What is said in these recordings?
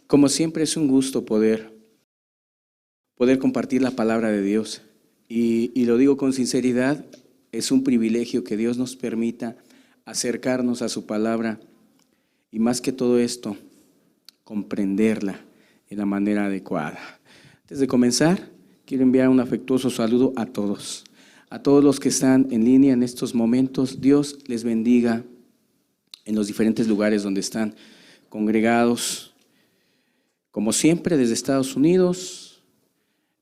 Como siempre es un gusto poder compartir la palabra de Dios y lo digo con sinceridad, es un privilegio que Dios nos permita acercarnos a su palabra y más que todo esto, comprenderla en la manera adecuada. Antes de comenzar, quiero enviar un afectuoso saludo a todos los que están en línea en estos momentos. Dios les bendiga en los diferentes lugares donde están congregados. Como siempre, desde Estados Unidos,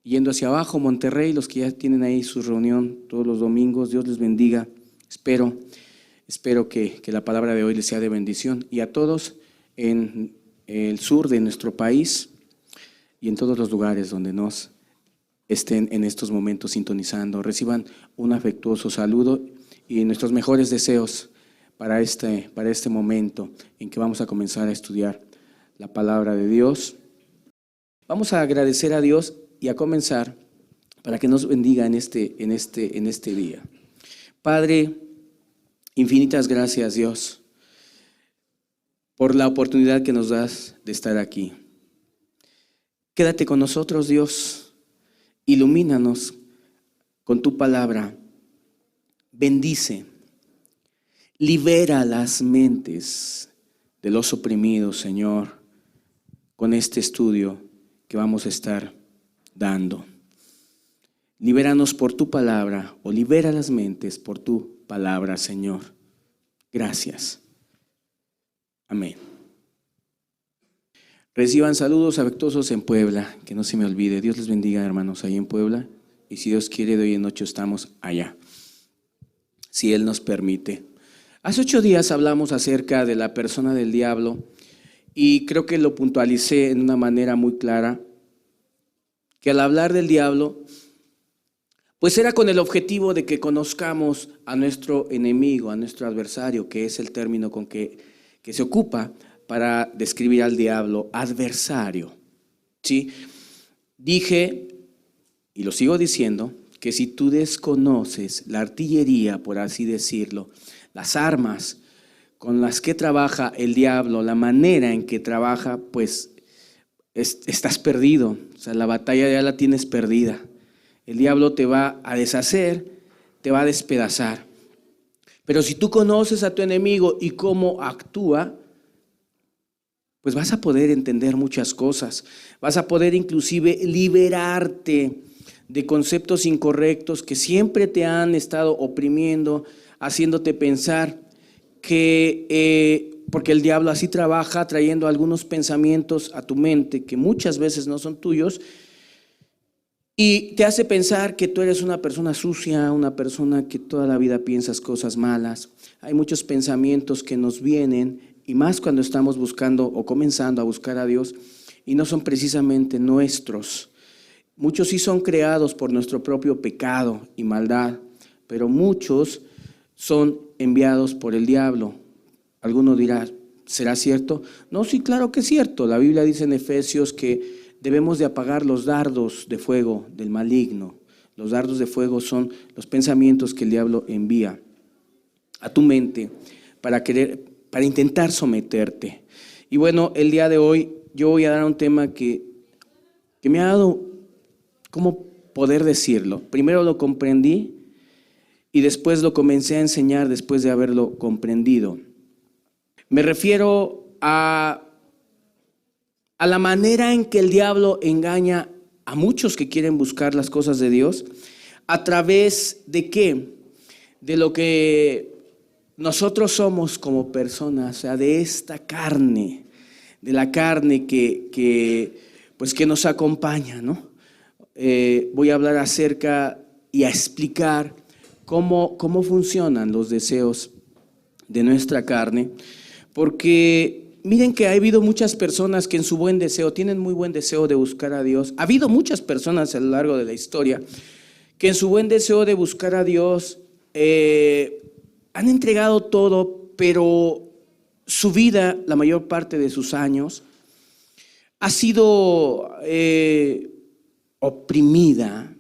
yendo hacia abajo, Monterrey, los que ya tienen ahí su reunión todos los domingos, Dios les bendiga. Espero que la palabra de hoy les sea de bendición. Y a todos en el sur de nuestro país y en todos los lugares donde nos estén en estos momentos sintonizando, reciban un afectuoso saludo y nuestros mejores deseos para este momento en que vamos a comenzar a estudiar la palabra de Dios. Vamos a agradecer a Dios y a comenzar para que nos bendiga en este día. Padre, infinitas gracias, Dios, por la oportunidad que nos das de estar aquí. Quédate con nosotros, Dios, ilumínanos con tu palabra, bendice, libera las mentes de los oprimidos, Señor, con este estudio que vamos a estar dando. Libéranos por tu palabra, o libera las mentes por tu palabra, Señor. Gracias. Amén. Reciban saludos afectuosos en Puebla, que no se me olvide. Dios les bendiga, hermanos, ahí en Puebla. Y si Dios quiere, de hoy en 8 estamos allá, si Él nos permite. Hace 8 días hablamos acerca de la persona del diablo y creo que lo puntualicé en una manera muy clara, que al hablar del diablo, pues era con el objetivo de que conozcamos a nuestro enemigo, a nuestro adversario, que es el término con que se ocupa para describir al diablo, adversario. ¿Sí? Dije, y lo sigo diciendo, que si tú desconoces la artillería, por así decirlo, las armas con las que trabaja el diablo, la manera en que trabaja, pues estás perdido. O sea, la batalla ya la tienes perdida. El diablo te va a deshacer, te va a despedazar. Pero si tú conoces a tu enemigo y cómo actúa, pues vas a poder entender muchas cosas. Vas a poder inclusive liberarte de conceptos incorrectos que siempre te han estado oprimiendo, haciéndote pensar que, porque el diablo así trabaja, trayendo algunos pensamientos a tu mente que muchas veces no son tuyos, y te hace pensar que tú eres una persona sucia, una persona que toda la vida piensas cosas malas. Hay muchos pensamientos que nos vienen, y más cuando estamos buscando o comenzando a buscar a Dios, y no son precisamente nuestros. Muchos sí son creados por nuestro propio pecado y maldad, pero muchos son enviados por el diablo. Alguno dirá, ¿será cierto? No, sí, claro que es cierto. La Biblia dice en Efesios que debemos de apagar los dardos de fuego del maligno. Los dardos de fuego son los pensamientos que el diablo envía a tu mente para intentar someterte. Y bueno, el día de hoy yo voy a dar un tema que me ha dado, ¿cómo poder decirlo? Primero lo comprendí y después lo comencé a enseñar después de haberlo comprendido. Me refiero a la manera en que el diablo engaña a muchos que quieren buscar las cosas de Dios. ¿A través de qué? De lo que nosotros somos como personas, o sea, de esta carne, de la carne que nos acompaña, ¿no? Voy a hablar acerca y a explicar cómo funcionan los deseos de nuestra carne, porque miren que ha habido muchas personas que en su buen deseo, tienen muy buen deseo de buscar a Dios. Ha habido muchas personas a lo largo de la historia que en su buen deseo de buscar a Dios han entregado todo, pero su vida, la mayor parte de sus años, ha sido oprimida,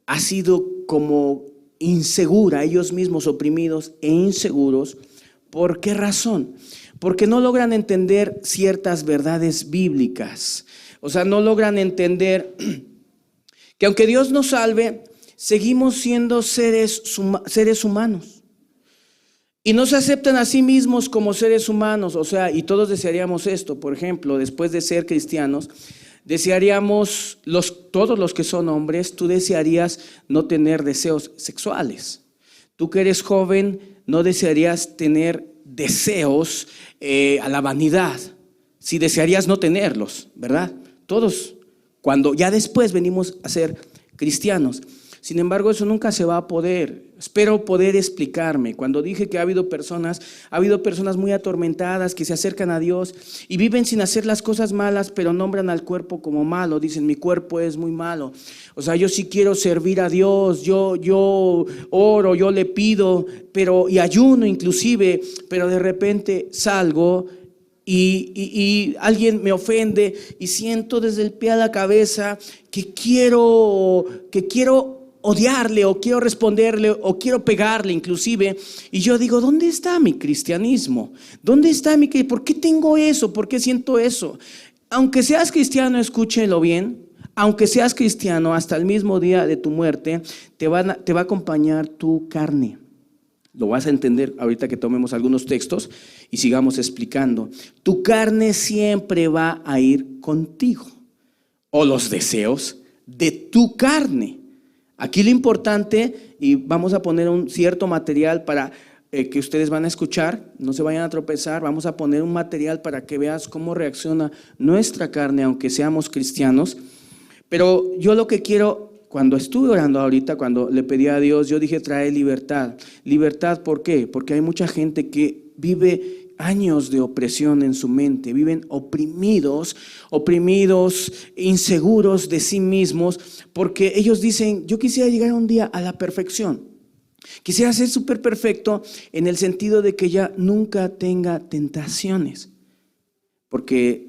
ha sido como insegura, ellos mismos oprimidos e inseguros. ¿Por qué razón? porque no logran entender ciertas verdades bíblicas. O sea, no logran entender que aunque Dios nos salve, seguimos siendo seres humanos. Y no se aceptan a sí mismos como seres humanos. O sea, y todos desearíamos esto. Por ejemplo, después de ser cristianos, desearíamos, todos los que son hombres, tú desearías no tener deseos sexuales. Tú que eres joven, no desearías tener deseos a la vanidad. Si desearías no tenerlos, ¿verdad? Todos, cuando ya después venimos a ser cristianos. Sin embargo, eso nunca se va a poder. Espero poder explicarme. Cuando dije que ha habido personas muy atormentadas que se acercan a Dios y viven sin hacer las cosas malas, pero nombran al cuerpo como malo. Dicen, mi cuerpo es muy malo. O sea, yo sí quiero servir a Dios, yo oro, yo le pido, y ayuno inclusive, pero de repente salgo y alguien me ofende y siento desde el pie a la cabeza que quiero odiarle o quiero responderle o quiero pegarle inclusive, y yo digo, ¿dónde está mi cristianismo? ¿Dónde está ¿por qué tengo eso? ¿Por qué siento eso? Aunque seas cristiano, escúchelo bien, aunque seas cristiano, hasta el mismo día de tu muerte te va a acompañar tu carne. Lo vas a entender ahorita que tomemos algunos textos y sigamos explicando. Tu carne siempre va a ir contigo, o los deseos de tu carne. Aquí lo importante, y vamos a poner un cierto material para que ustedes van a escuchar, no se vayan a tropezar, vamos a poner un material para que veas cómo reacciona nuestra carne aunque seamos cristianos. Pero yo lo que quiero, cuando estuve orando ahorita, cuando le pedí a Dios, yo dije trae libertad. ¿Libertad por qué? Porque hay mucha gente que vive años de opresión en su mente, viven oprimidos, inseguros de sí mismos, porque ellos dicen, yo quisiera llegar un día a la perfección, quisiera ser súper perfecto en el sentido de que ya nunca tenga tentaciones, porque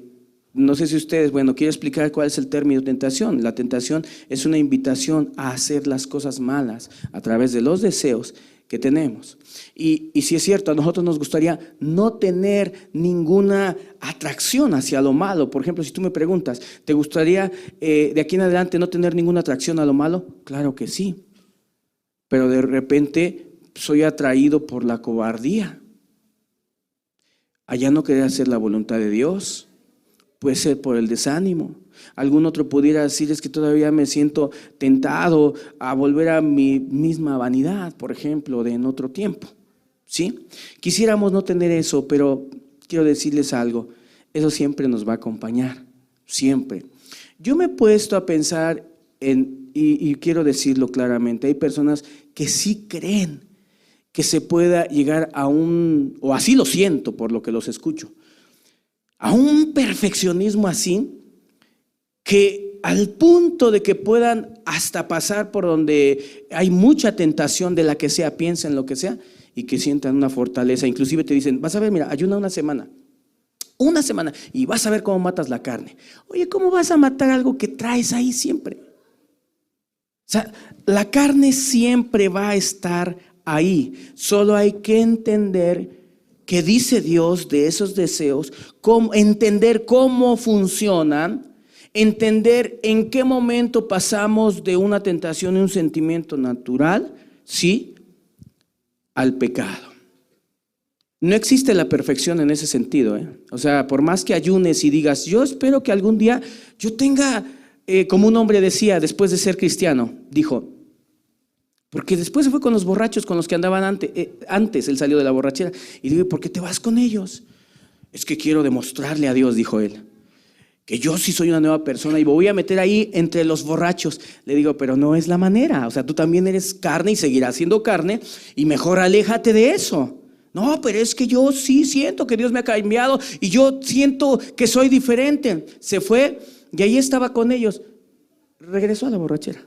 no sé si ustedes, quiero explicar cuál es el término tentación. La tentación es una invitación a hacer las cosas malas a través de los deseos que tenemos. Y si es cierto, a nosotros nos gustaría no tener ninguna atracción hacia lo malo. Por ejemplo, si tú me preguntas, ¿te gustaría de aquí en adelante no tener ninguna atracción a lo malo? Claro que sí, pero de repente soy atraído por la cobardía, allá no querer hacer la voluntad de Dios. Puede ser por el desánimo. Algún otro pudiera decir, es que todavía me siento tentado a volver a mi misma vanidad, por ejemplo, de en otro tiempo. ¿Sí? Quisiéramos no tener eso, pero quiero decirles algo, eso siempre nos va a acompañar, siempre. Yo me he puesto a pensar y quiero decirlo claramente, hay personas que sí creen que se pueda llegar a o así lo siento por lo que los escucho, a un perfeccionismo así, que al punto de que puedan hasta pasar por donde hay mucha tentación de la que sea, piensen lo que sea, y que sientan una fortaleza. Inclusive te dicen, vas a ver, mira, ayuna una semana, y vas a ver cómo matas la carne. Oye, ¿cómo vas a matar algo que traes ahí siempre? O sea, la carne siempre va a estar ahí, solo hay que entender que dice Dios de esos deseos, entender cómo funcionan, entender en qué momento pasamos de una tentación y un sentimiento natural, sí, al pecado. No existe la perfección en ese sentido, O sea, por más que ayunes y digas, yo espero que algún día yo tenga, como un hombre decía después de ser cristiano, dijo, porque después se fue con los borrachos, con los que andaban antes, él salió de la borrachera. Y digo, ¿por qué te vas con ellos? Es que quiero demostrarle a Dios, dijo él, que yo sí soy una nueva persona y me voy a meter ahí entre los borrachos. Le digo, pero no es la manera. O sea, tú también eres carne y seguirás siendo carne y mejor aléjate de eso. No, pero es que yo sí siento que Dios me ha cambiado y yo siento que soy diferente. Se fue y ahí estaba con ellos. Regresó a la borrachera.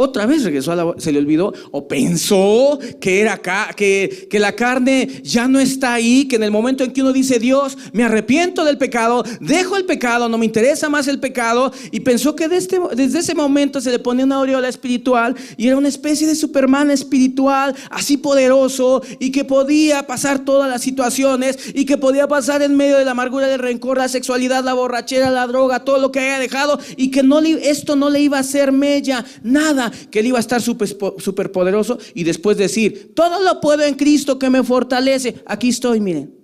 Otra vez regresó se le olvidó o pensó que era acá, que la carne ya no está ahí, que en el momento en que uno dice: Dios, me arrepiento del pecado, dejo el pecado, no me interesa más el pecado, y pensó que desde ese momento se le ponía una aureola espiritual y era una especie de Superman espiritual, así poderoso, y que podía pasar todas las situaciones, y que podía pasar en medio de la amargura, del rencor, la sexualidad, la borrachera, la droga, todo lo que haya dejado, y que esto no le iba a hacer mella, nada, que él iba a estar súper poderoso y después decir: todo lo puedo en Cristo que me fortalece. Aquí estoy, miren.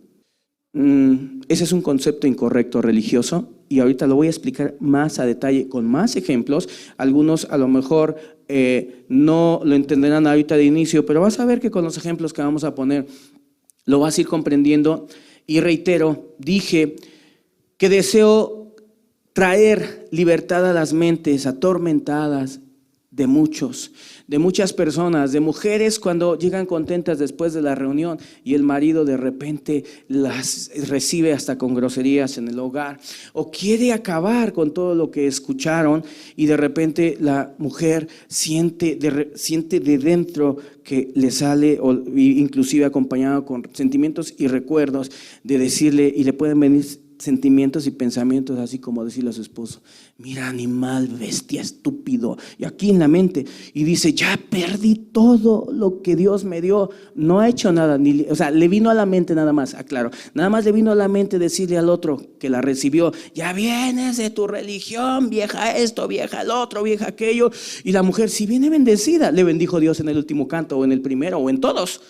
Ese es un concepto incorrecto religioso, y ahorita lo voy a explicar más a detalle con más ejemplos. Algunos a lo mejor no lo entenderán ahorita de inicio, pero vas a ver que con los ejemplos que vamos a poner lo vas a ir comprendiendo. Y reitero, dije que deseo traer libertad a las mentes atormentadas de muchas personas, de mujeres cuando llegan contentas después de la reunión y el marido de repente las recibe hasta con groserías en el hogar, o quiere acabar con todo lo que escucharon, y de repente la mujer siente de dentro que le sale, o inclusive acompañado con sentimientos y recuerdos, de decirle, y le pueden venir sentimientos y pensamientos así como decirle a su esposo: mira, animal, bestia, estúpido, y aquí en la mente, y dice: ya perdí todo lo que Dios me dio. No ha hecho nada, le vino a la mente nada más, aclaro, nada más le vino a la mente decirle al otro que la recibió: ya vienes de tu religión, vieja esto, vieja el otro, vieja aquello. Y la mujer, si viene bendecida, le bendijo Dios en el último canto, o en el primero, o en todos,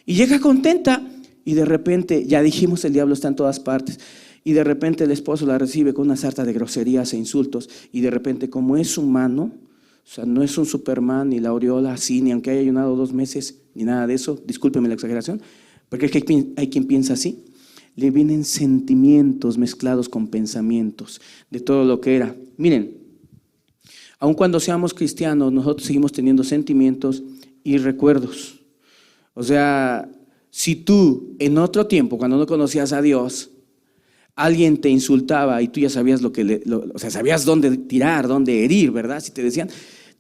y llega contenta, y de repente, ya dijimos, el diablo está en todas partes. Y de repente el esposo la recibe con una sarta de groserías e insultos, y de repente, como es humano, o sea, no es un Superman ni la aureola así, ni aunque haya ayunado 2 meses, ni nada de eso, discúlpeme la exageración, porque hay quien piensa así, le vienen sentimientos mezclados con pensamientos de todo lo que era. Miren, aun cuando seamos cristianos, nosotros seguimos teniendo sentimientos y recuerdos. O sea, si tú en otro tiempo, cuando no conocías a Dios, alguien te insultaba y tú ya sabías sabías dónde tirar, dónde herir, ¿verdad? Si te decían,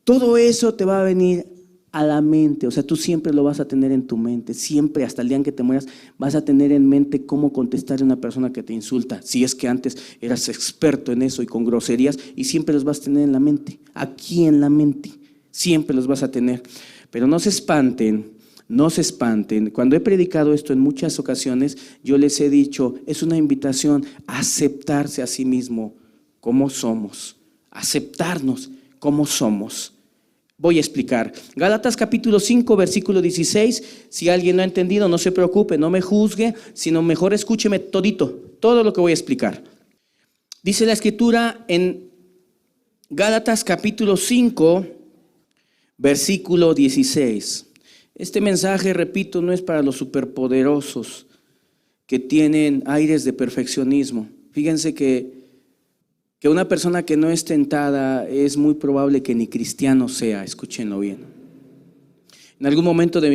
todo eso te va a venir a la mente. O sea, tú siempre lo vas a tener en tu mente, siempre, hasta el día en que te mueras, vas a tener en mente cómo contestarle a una persona que te insulta. Si es que antes eras experto en eso y con groserías, y siempre los vas a tener en la mente, aquí en la mente, siempre los vas a tener. Pero no se espanten. No se espanten. Cuando he predicado esto en muchas ocasiones, yo les he dicho, es una invitación a aceptarse a sí mismo como somos, aceptarnos como somos. Voy a explicar. Gálatas capítulo 5, versículo 16. Si alguien no ha entendido, no se preocupe, no me juzgue, sino mejor escúcheme todo lo que voy a explicar. Dice la escritura en Gálatas capítulo 5, versículo 16. Este mensaje, repito, no es para los superpoderosos que tienen aires de perfeccionismo. Fíjense que una persona que no es tentada es muy probable que ni cristiano sea, escúchenlo bien. En algún momento de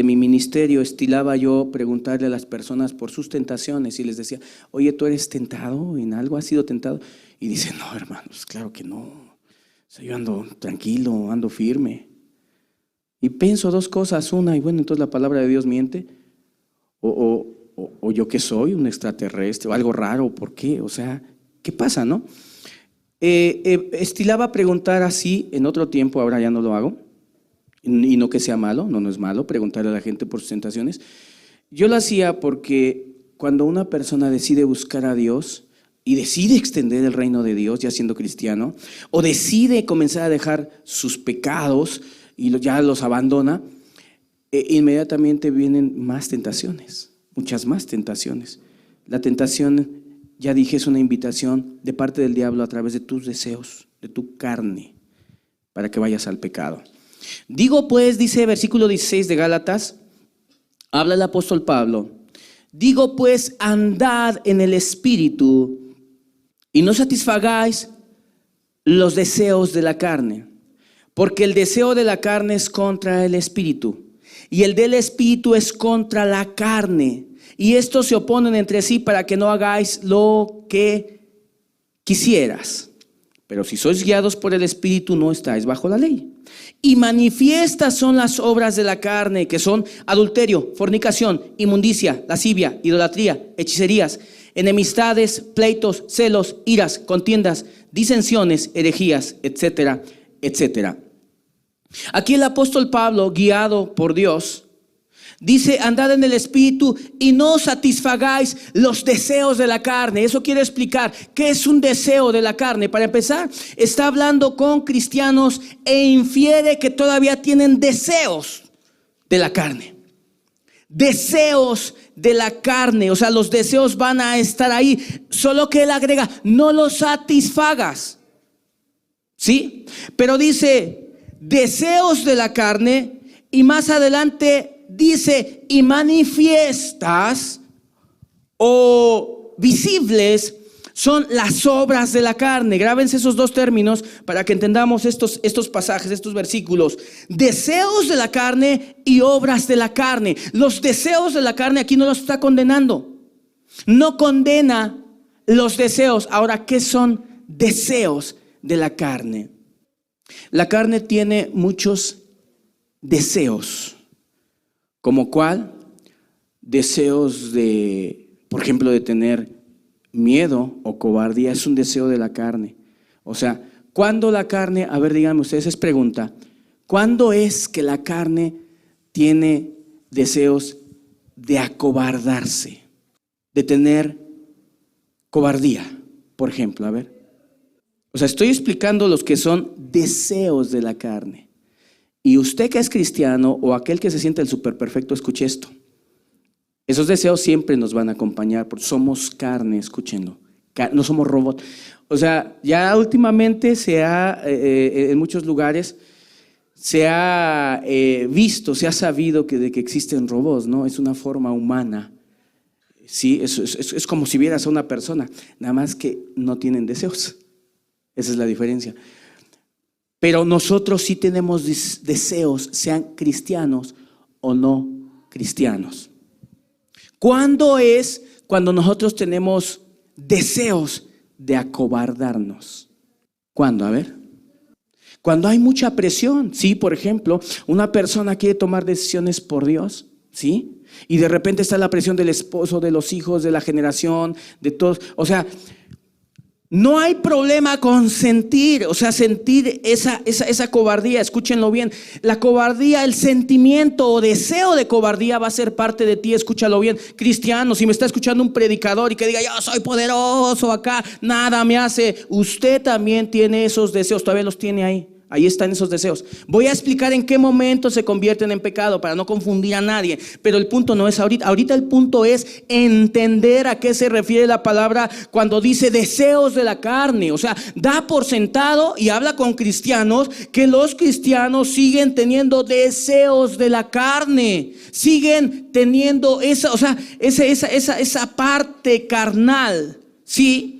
mi ministerio estilaba yo preguntarle a las personas por sus tentaciones y les decía: oye, ¿tú eres tentado en algo? ¿Has sido tentado? Y dicen: no, hermanos, claro que no. O sea, yo ando tranquilo, ando firme. Y pienso 2 cosas. Una, y bueno, entonces la palabra de Dios miente. O yo que soy un extraterrestre o algo raro. ¿Por qué? O sea, ¿qué pasa, no? Estilaba preguntar así en otro tiempo, ahora ya no lo hago. Y no que sea malo, no es malo preguntarle a la gente por sus tentaciones. Yo lo hacía porque cuando una persona decide buscar a Dios y decide extender el reino de Dios ya siendo cristiano, o decide comenzar a dejar sus pecados y ya los abandona, inmediatamente vienen más tentaciones, muchas más tentaciones. La tentación, ya dije, es una invitación de parte del diablo a través de tus deseos, de tu carne, para que vayas al pecado. Digo pues, dice versículo 16 de Gálatas, habla el apóstol Pablo, digo pues, andad en el Espíritu y no satisfagáis los deseos de la carne. Porque el deseo de la carne es contra el Espíritu, y el del Espíritu es contra la carne. Y estos se oponen entre sí para que no hagáis lo que quisieras. Pero si sois guiados por el Espíritu, no estáis bajo la ley. Y manifiestas son las obras de la carne, que son adulterio, fornicación, inmundicia, lascivia, idolatría, hechicerías, enemistades, pleitos, celos, iras, contiendas, disensiones, herejías, etcétera, etcétera. Aquí el apóstol Pablo, guiado por Dios, dice: andad en el Espíritu y no satisfagáis los deseos de la carne. Eso quiere explicar qué es un deseo de la carne. Para empezar, está hablando con cristianos e infiere que todavía tienen deseos de la carne. Deseos de la carne, o sea, los deseos van a estar ahí, solo que él agrega: no los satisfagas. ¿Sí? Pero dice deseos de la carne, y más adelante dice: y manifiestas o visibles son las obras de la carne. Grábense esos dos términos para que entendamos estos pasajes, estos versículos. Deseos de la carne y obras de la carne. Los deseos de la carne aquí no los está condenando. No condena los deseos. Ahora, ¿qué son deseos de la carne? La carne tiene muchos deseos. ¿Como cuál? Deseos de, por ejemplo, de tener miedo o cobardía. Es un deseo de la carne. O sea, ¿cuándo la carne, a ver, díganme ustedes, es pregunta, ¿cuándo es que la carne tiene deseos de acobardarse, de tener cobardía? Por ejemplo, a ver. O sea, estoy explicando los que son deseos de la carne. Y usted que es cristiano o aquel que se siente el superperfecto, escuche esto. Esos deseos siempre nos van a acompañar porque somos carne, escúchenlo. No somos robots. O sea, ya últimamente se ha, en muchos lugares, se ha visto, se ha sabido de que existen robots, ¿no? Es una forma humana. Sí, es como si vieras a una persona, nada más que no tienen deseos. Esa es la diferencia. Pero nosotros sí tenemos deseos, sean cristianos o no cristianos. ¿Cuándo es cuando nosotros tenemos deseos de acobardarnos? ¿Cuándo? A ver. Cuando hay mucha presión. Sí, por ejemplo, una persona quiere tomar decisiones por Dios, ¿sí? Y de repente está la presión del esposo, de los hijos, de la generación, de todos. O sea, no hay problema con sentir, o sea, sentir esa cobardía. Escúchenlo bien. La cobardía, el sentimiento o deseo de cobardía va a ser parte de ti. Escúchalo bien. Cristiano, si me está escuchando un predicador y que diga: yo soy poderoso acá, nada me hace. Usted también tiene esos deseos, todavía los tiene ahí. Ahí están esos deseos. Voy a explicar en qué momento se convierten en pecado para no confundir a nadie. Pero el punto no es ahorita. Ahorita el punto es entender a qué se refiere la palabra cuando dice deseos de la carne. O sea, da por sentado y habla con cristianos que los cristianos siguen teniendo deseos de la carne. Siguen teniendo esa parte carnal. ¿Sí?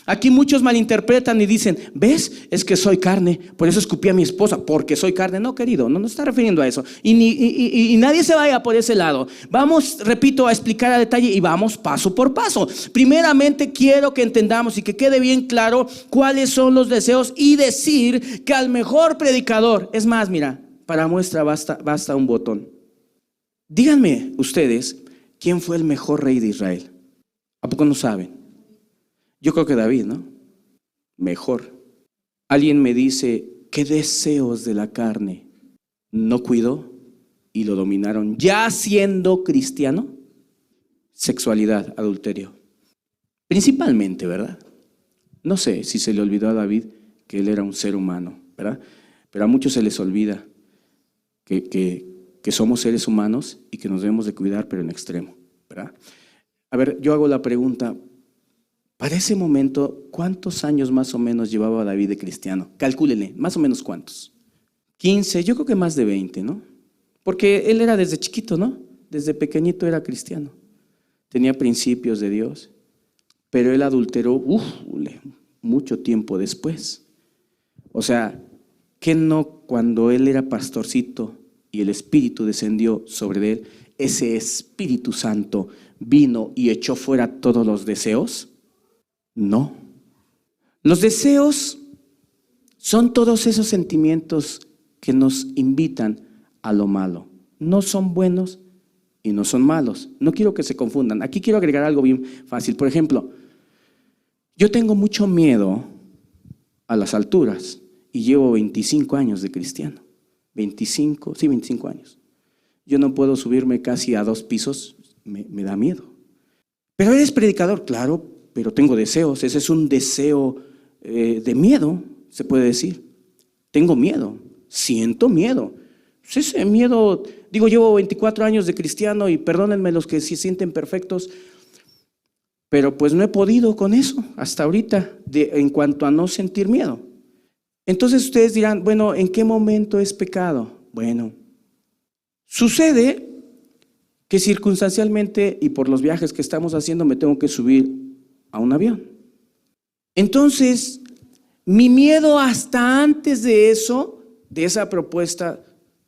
Aquí muchos malinterpretan y dicen: ¿ves? Es que soy carne, por eso escupí a mi esposa, porque soy carne. No, querido, no está refiriendo a eso. Y nadie se vaya por ese lado. Vamos, repito, a explicar a detalle y vamos paso por paso. Primeramente quiero que entendamos y que quede bien claro cuáles son los deseos y decir que al mejor predicador, es más, mira, para muestra basta un botón. Díganme ustedes, ¿quién fue el mejor rey de Israel? ¿A poco no saben? Yo creo que David, ¿no? Mejor. Alguien me dice: ¿qué deseos de la carne no cuidó y lo dominaron ya siendo cristiano? Sexualidad, adulterio. Principalmente, ¿verdad? No sé si se le olvidó a David que él era un ser humano, ¿verdad? Pero a muchos se les olvida que somos seres humanos y que nos debemos de cuidar, pero en extremo, ¿verdad? A ver, yo hago la pregunta. Para ese momento, ¿cuántos años más o menos llevaba David de cristiano? Calcúlenle, más o menos cuántos. 15, yo creo que más de 20, ¿no? Porque él era desde chiquito, ¿no? Desde pequeñito era cristiano. Tenía principios de Dios. Pero él adulteró, mucho tiempo después. O sea, que no cuando él era pastorcito y el Espíritu descendió sobre él, ese Espíritu Santo vino y echó fuera todos los deseos. No. Los deseos Son todos esos sentimientos que nos invitan a lo malo. No son buenos y no son malos. No quiero que se confundan. Aquí quiero agregar algo bien fácil. Por ejemplo, yo tengo mucho miedo a las alturas y llevo 25 años de cristiano. 25 años. Yo no puedo subirme casi a 2 pisos, me da miedo. Pero eres predicador, claro, pero tengo deseos. Ese es un deseo de miedo, se puede decir. Tengo miedo, siento miedo. Pues ese miedo, digo, llevo 24 años de cristiano y perdónenme los que se sienten perfectos, pero pues no he podido con eso hasta ahorita en cuanto a no sentir miedo. Entonces ustedes dirán, bueno, ¿en qué momento es pecado? Bueno, sucede que circunstancialmente y por los viajes que estamos haciendo me tengo que subir a un avión. Entonces, mi miedo hasta antes de eso, de esa propuesta,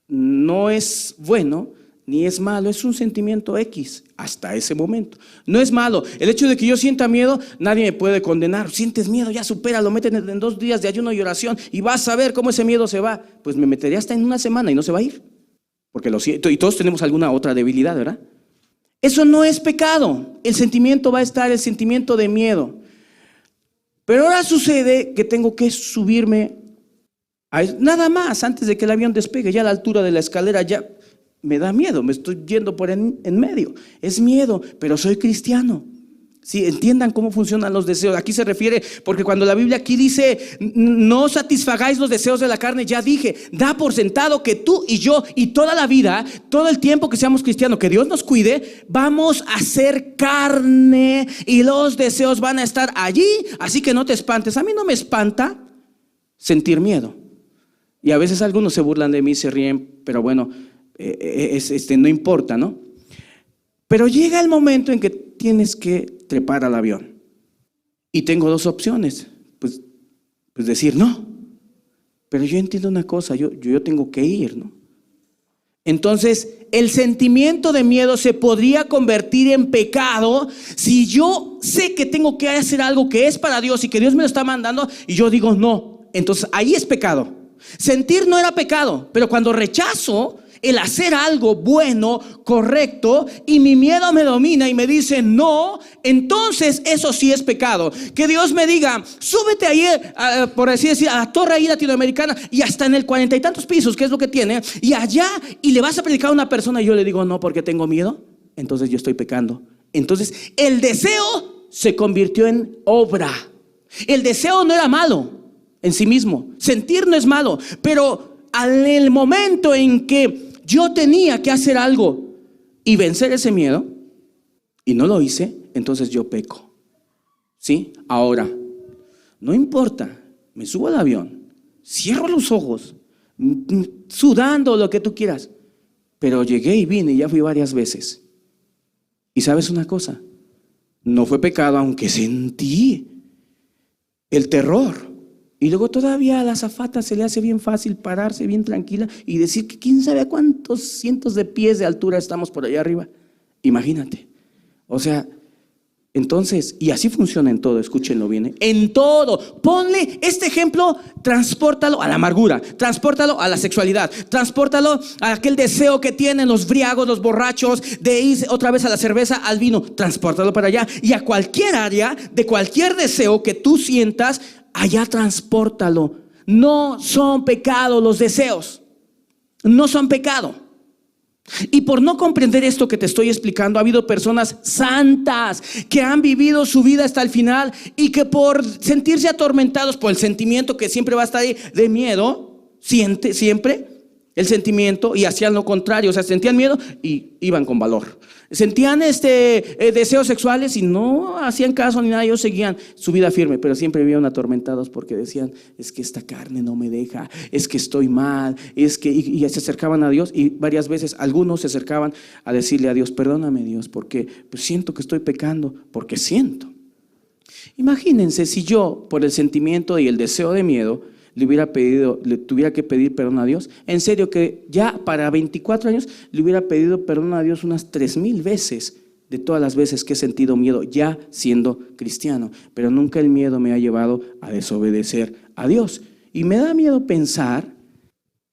no es bueno ni es malo, es un sentimiento X hasta ese momento. No es malo. El hecho de que yo sienta miedo, nadie me puede condenar. Sientes miedo, ya supéralo, meten en 2 días de ayuno y oración y vas a ver cómo ese miedo se va. Pues me metería hasta en una semana y no se va a ir. Porque lo siento, y todos tenemos alguna otra debilidad, ¿verdad? Eso no es pecado. El sentimiento va a estar, el sentimiento de miedo. Pero ahora sucede que tengo que subirme nada más antes de que el avión despegue, ya a la altura de la escalera ya me da miedo, me estoy yendo por en medio. Es miedo, pero soy cristiano. Sí, entiendan cómo funcionan los deseos. Aquí se refiere, porque cuando la Biblia aquí dice, no satisfagáis los deseos de la carne, ya dije, da por sentado que tú y yo y toda la vida, todo el tiempo que seamos cristianos, que Dios nos cuide, vamos a ser carne y los deseos van a estar allí. Así que no te espantes. A mí no me espanta sentir miedo. Y a veces algunos se burlan de mí, se ríen, pero bueno, no importa, ¿no? Pero llega el momento en que tienes que trepar al avión. Y tengo 2 opciones. Pues decir no. Pero yo entiendo una cosa, yo tengo que ir, ¿no? Entonces, el sentimiento de miedo se podría convertir en pecado si yo sé que tengo que hacer algo que es para Dios y que Dios me lo está mandando y yo digo no. Entonces, ahí es pecado. Sentir no era pecado, pero cuando rechazo el hacer algo bueno, correcto, y mi miedo me domina y me dice no, entonces eso sí es pecado. Que Dios me diga, súbete ahí, por así decir, a la torre ahí latinoamericana y hasta en el 40 y tantos pisos, que es lo que tiene, y allá, y le vas a predicar a una persona y yo le digo no porque tengo miedo, entonces yo estoy pecando. Entonces el deseo se convirtió en obra. El deseo no era malo en sí mismo, sentir no es malo, pero en el momento en que yo tenía que hacer algo y vencer ese miedo y no lo hice, entonces yo peco. ¿Sí? Ahora, no importa, me subo al avión, cierro los ojos, sudando lo que tú quieras, pero llegué y vine y ya fui varias veces. Y ¿sabes una cosa? No fue pecado, aunque sentí el terror. Y luego todavía a la azafata se le hace bien fácil pararse bien tranquila y decir que quién sabe a cuántos cientos de pies de altura estamos por allá arriba. Imagínate. O sea, entonces, y así funciona en todo, escúchenlo bien, en todo. Ponle este ejemplo, transpórtalo a la amargura, transpórtalo a la sexualidad, transpórtalo a aquel deseo que tienen los briagos, los borrachos, de ir otra vez a la cerveza, al vino, transpórtalo para allá. Y a cualquier área de cualquier deseo que tú sientas, allá transpórtalo. No son pecado los deseos, no son pecado. Y por no comprender esto que te estoy explicando, ha habido personas santas que han vivido su vida hasta el final y que por sentirse atormentados por el sentimiento que siempre va a estar ahí de miedo, siente siempre el sentimiento y hacían lo contrario. O sea, sentían miedo y iban con valor. Sentían deseos sexuales y no hacían caso ni nada, ellos seguían su vida firme, pero siempre vivían atormentados porque decían, es que esta carne no me deja, es que estoy mal, es que, y se acercaban a Dios y varias veces algunos se acercaban a decirle a Dios, perdóname Dios, porque pues siento que estoy pecando, porque siento. Imagínense si yo por el sentimiento y el deseo de miedo le tuviera que pedir perdón a Dios. En serio que ya para 24 años le hubiera pedido perdón a Dios unas 3,000 veces de todas las veces que he sentido miedo ya siendo cristiano. Pero nunca el miedo me ha llevado a desobedecer a Dios. Y me da miedo pensar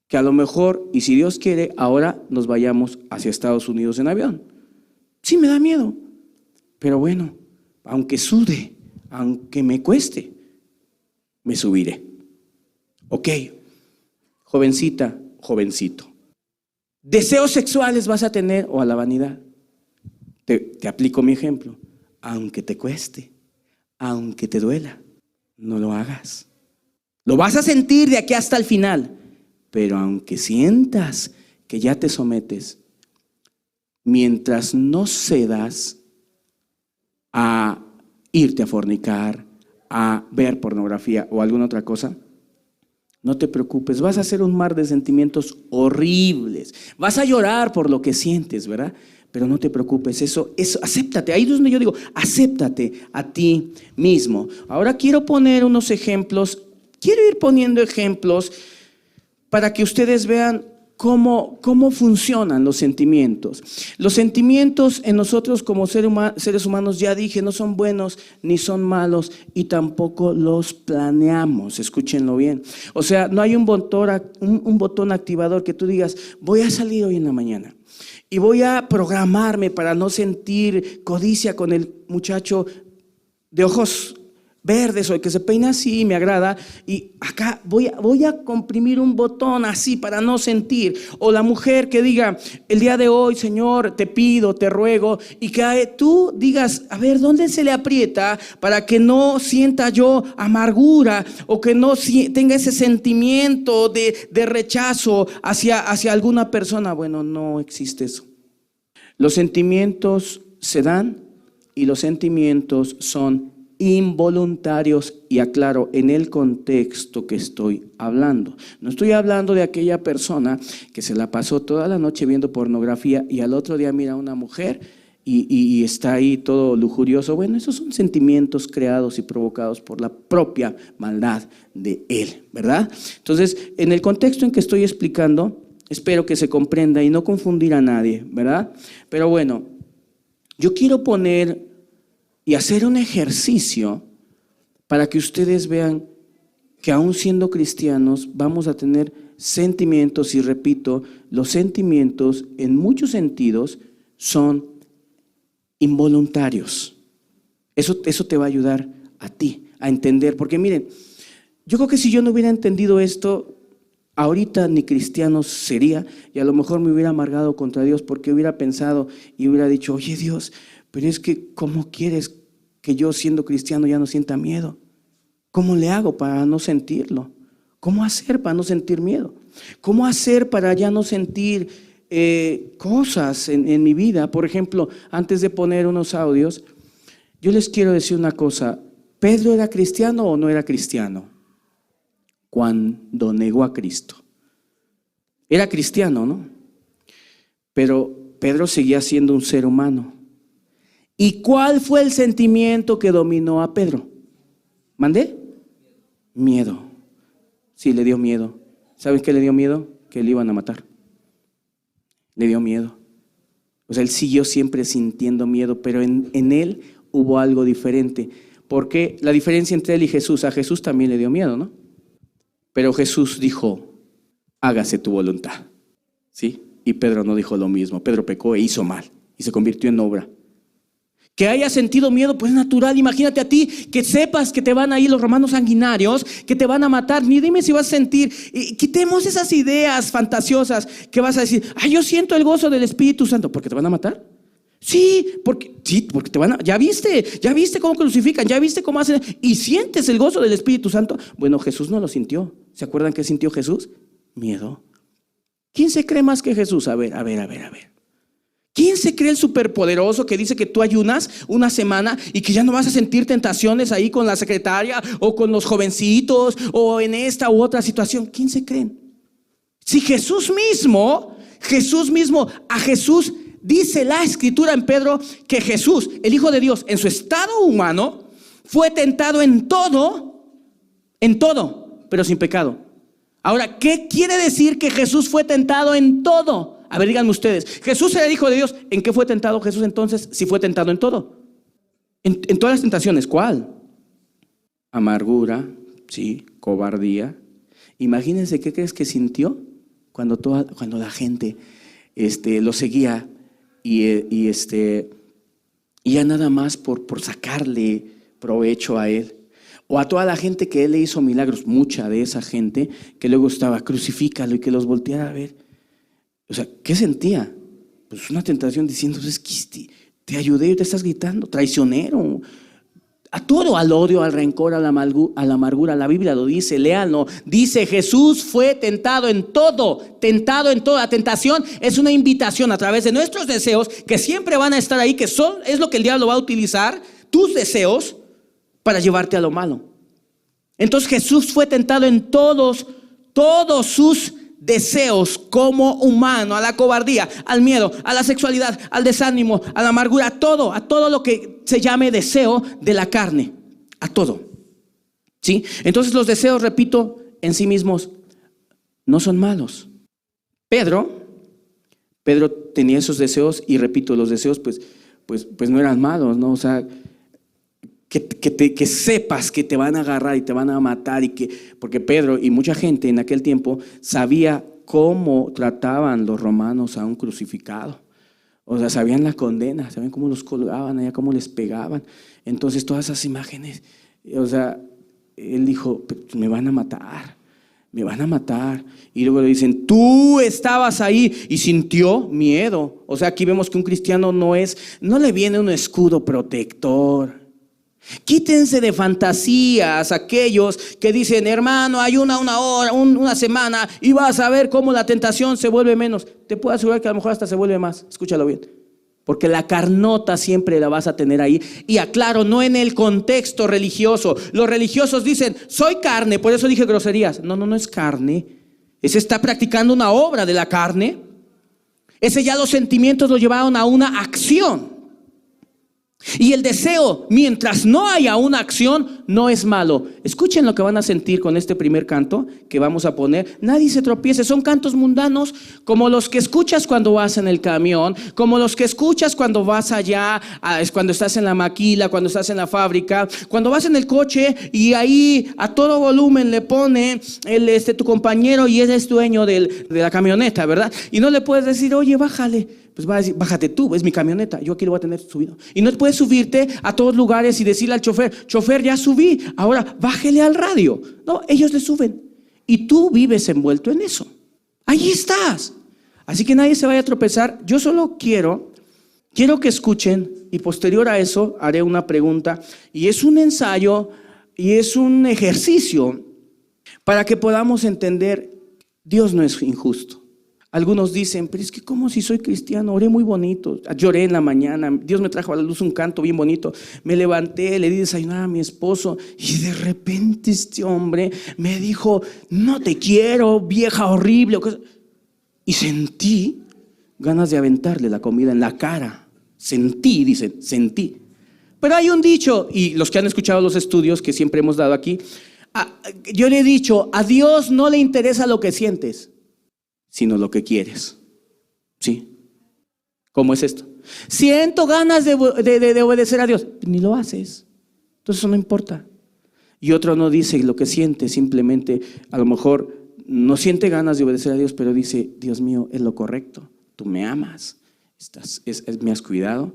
que a lo mejor, y si Dios quiere, ahora nos vayamos hacia Estados Unidos en avión. Sí, me da miedo. Pero bueno, aunque sude, aunque me cueste, me subiré. Ok, jovencita, jovencito. ¿Deseos sexuales vas a tener o a la vanidad? Te aplico mi ejemplo. Aunque te cueste, aunque te duela, no lo hagas. Lo vas a sentir de aquí hasta el final, pero aunque sientas que ya te sometes, mientras no cedas a irte a fornicar, a ver pornografía o alguna otra cosa, no te preocupes, vas a hacer un mar de sentimientos horribles, vas a llorar por lo que sientes, ¿verdad? Pero no te preocupes, eso, acéptate. Ahí es donde yo digo, acéptate a ti mismo. Ahora quiero poner unos ejemplos, quiero ir poniendo ejemplos para que ustedes vean cómo funcionan los sentimientos. Los sentimientos en nosotros como seres humanos, ya dije, no son buenos ni son malos y tampoco los planeamos, escúchenlo bien. O sea, no hay un botón activador que tú digas, voy a salir hoy en la mañana y voy a programarme para no sentir codicia con el muchacho de ojos verdes o el que se peina así, me agrada, y acá voy a comprimir un botón así para no sentir. O la mujer que diga, el día de hoy, Señor, te pido, te ruego, y que tú digas, a ver, ¿dónde se le aprieta para que no sienta yo amargura o que no tenga ese sentimiento de rechazo hacia alguna persona? Bueno, no existe eso. Los sentimientos se dan y los sentimientos son involuntarios, y aclaro, en el contexto que estoy hablando. No estoy hablando de aquella persona que se la pasó toda la noche viendo pornografía y al otro día mira a una mujer y está ahí todo lujurioso. Bueno, esos son sentimientos creados y provocados por la propia maldad de él, ¿verdad? Entonces, en el contexto en que estoy explicando, espero que se comprenda y no confundir a nadie, ¿verdad? Pero bueno, yo quiero poner y hacer un ejercicio para que ustedes vean que aún siendo cristianos vamos a tener sentimientos, y repito, los sentimientos en muchos sentidos son involuntarios. Eso te va a ayudar a ti a entender, porque miren, yo creo que si yo no hubiera entendido esto, ahorita ni cristiano sería, y a lo mejor me hubiera amargado contra Dios porque hubiera pensado y hubiera dicho, oye Dios, pero es que ¿cómo quieres que yo siendo cristiano ya no sienta miedo? ¿Cómo le hago para no sentirlo? ¿Cómo hacer para no sentir miedo? ¿Cómo hacer para ya no sentir cosas en mi vida? Por ejemplo, antes de poner unos audios, yo les quiero decir una cosa. ¿Pedro era cristiano o no era cristiano cuando negó a Cristo? Era cristiano, ¿no? Pero Pedro seguía siendo un ser humano. ¿Y cuál fue el sentimiento que dominó a Pedro? ¿Mandé? Miedo. Sí, le dio miedo. ¿Saben qué le dio miedo? Que le iban a matar. Le dio miedo. O sea, él siguió siempre sintiendo miedo, pero en él hubo algo diferente. Porque la diferencia entre él y Jesús, a Jesús también le dio miedo, ¿no? Pero Jesús dijo, hágase tu voluntad. ¿Sí? Y Pedro no dijo lo mismo. Pedro pecó e hizo mal y se convirtió en obra. Que haya sentido miedo, pues es natural. Imagínate a ti que sepas que te van a ir los romanos sanguinarios, que te van a matar. Ni dime si vas a sentir. Quitemos esas ideas fantasiosas que vas a decir, ay, yo siento el gozo del Espíritu Santo. ¿Porque te van a matar? Sí, porque te van a. Ya viste cómo crucifican, ya viste cómo hacen. Y sientes el gozo del Espíritu Santo. Bueno, Jesús no lo sintió. ¿Se acuerdan qué sintió Jesús? Miedo. ¿Quién se cree más que Jesús? A ver. ¿Quién se cree el superpoderoso que dice que tú ayunas una semana y que ya no vas a sentir tentaciones ahí con la secretaria o con los jovencitos o en esta u otra situación? ¿Quién se creen? Si Jesús mismo, a Jesús dice la Escritura en Pedro que Jesús, el Hijo de Dios, en su estado humano, fue tentado en todo, pero sin pecado. Ahora, ¿qué quiere decir que Jesús fue tentado en todo? A ver, díganme ustedes, Jesús era el Hijo de Dios. ¿En qué fue tentado Jesús entonces si fue tentado en todo? En todas las tentaciones, ¿cuál? Amargura, sí, cobardía, Imagínense qué crees que sintió cuando la gente lo seguía y ya nada más por sacarle provecho a él. O a toda la gente que él le hizo milagros, mucha de esa gente que luego estaba crucifícalo y que los volteara a ver. O sea, ¿qué sentía? Pues una tentación diciendo, es que te ayudé y te estás gritando, traicionero. A todo, al odio, al rencor, a la amargura. La Biblia lo dice, léanlo. Dice, Jesús fue tentado en todo. Tentado en toda. La tentación es una invitación a través de nuestros deseos que siempre van a estar ahí, que es lo que el diablo va a utilizar, tus deseos, para llevarte a lo malo. Entonces Jesús fue tentado en todos sus deseos como humano, a la cobardía, al miedo, a la sexualidad, al desánimo, a la amargura, a todo lo que se llame deseo de la carne, a todo. ¿Sí? Entonces los deseos, repito, en sí mismos no son malos. Pedro tenía esos deseos y repito, los deseos pues no eran malos, ¿no? O sea, que sepas que te van a agarrar y te van a matar porque Pedro y mucha gente en aquel tiempo sabía cómo trataban los romanos a un crucificado. O sea, sabían la condena, sabían cómo los colgaban allá, cómo les pegaban. Entonces todas esas imágenes, o sea, él dijo, me van a matar. Y luego le dicen, tú estabas ahí, y sintió miedo. O sea, aquí vemos que un cristiano no le viene un escudo protector. Quítense de fantasías aquellos que dicen, hermano, ayuna una hora, una semana y vas a ver cómo la tentación se vuelve menos. Te puedo asegurar que a lo mejor hasta se vuelve más. Escúchalo bien. Porque la carnota siempre la vas a tener ahí. Y aclaro, no en el contexto religioso. Los religiosos dicen, soy carne, por eso dije groserías. No es carne. Ese está practicando una obra de la carne. Ese ya los sentimientos lo llevaron a una acción. Y el deseo, mientras no haya una acción, no es malo. Escuchen lo que van a sentir con este primer canto que vamos a poner. Nadie se tropiece. Son cantos mundanos como los que escuchas cuando vas en el camión, como los que escuchas cuando vas allá, cuando estás en la maquila, cuando estás en la fábrica, cuando vas en el coche y ahí a todo volumen le pone tu compañero y él es dueño de la camioneta, ¿verdad? Y no le puedes decir, oye, bájale. Pues va a decir, bájate tú, es mi camioneta, yo aquí lo voy a tener subido. Y no puedes subirte a todos lugares y decirle al chofer, ya subí, ahora bájele al radio. No, ellos le suben y tú vives envuelto en eso. Ahí estás. Así que nadie se vaya a tropezar. Yo solo quiero que escuchen y posterior a eso haré una pregunta. Y es un ensayo y es un ejercicio para que podamos entender, Dios no es injusto. Algunos dicen, pero es que ¿cómo si soy cristiano? Oré muy bonito, lloré en la mañana, Dios me trajo a la luz un canto bien bonito, me levanté, le di desayunar a mi esposo y de repente este hombre me dijo, no te quiero, vieja horrible. Y sentí ganas de aventarle la comida en la cara. Sentí. Pero hay un dicho, y los que han escuchado los estudios que siempre hemos dado aquí, yo le he dicho, a Dios no le interesa lo que sientes, sino lo que quieres. ¿Sí? ¿Cómo es esto? Siento ganas de obedecer a Dios, ni lo haces. Entonces eso no importa. Y otro no dice lo que siente, simplemente a lo mejor no siente ganas de obedecer a Dios, pero dice, Dios mío, es lo correcto. Tú me amas, me has cuidado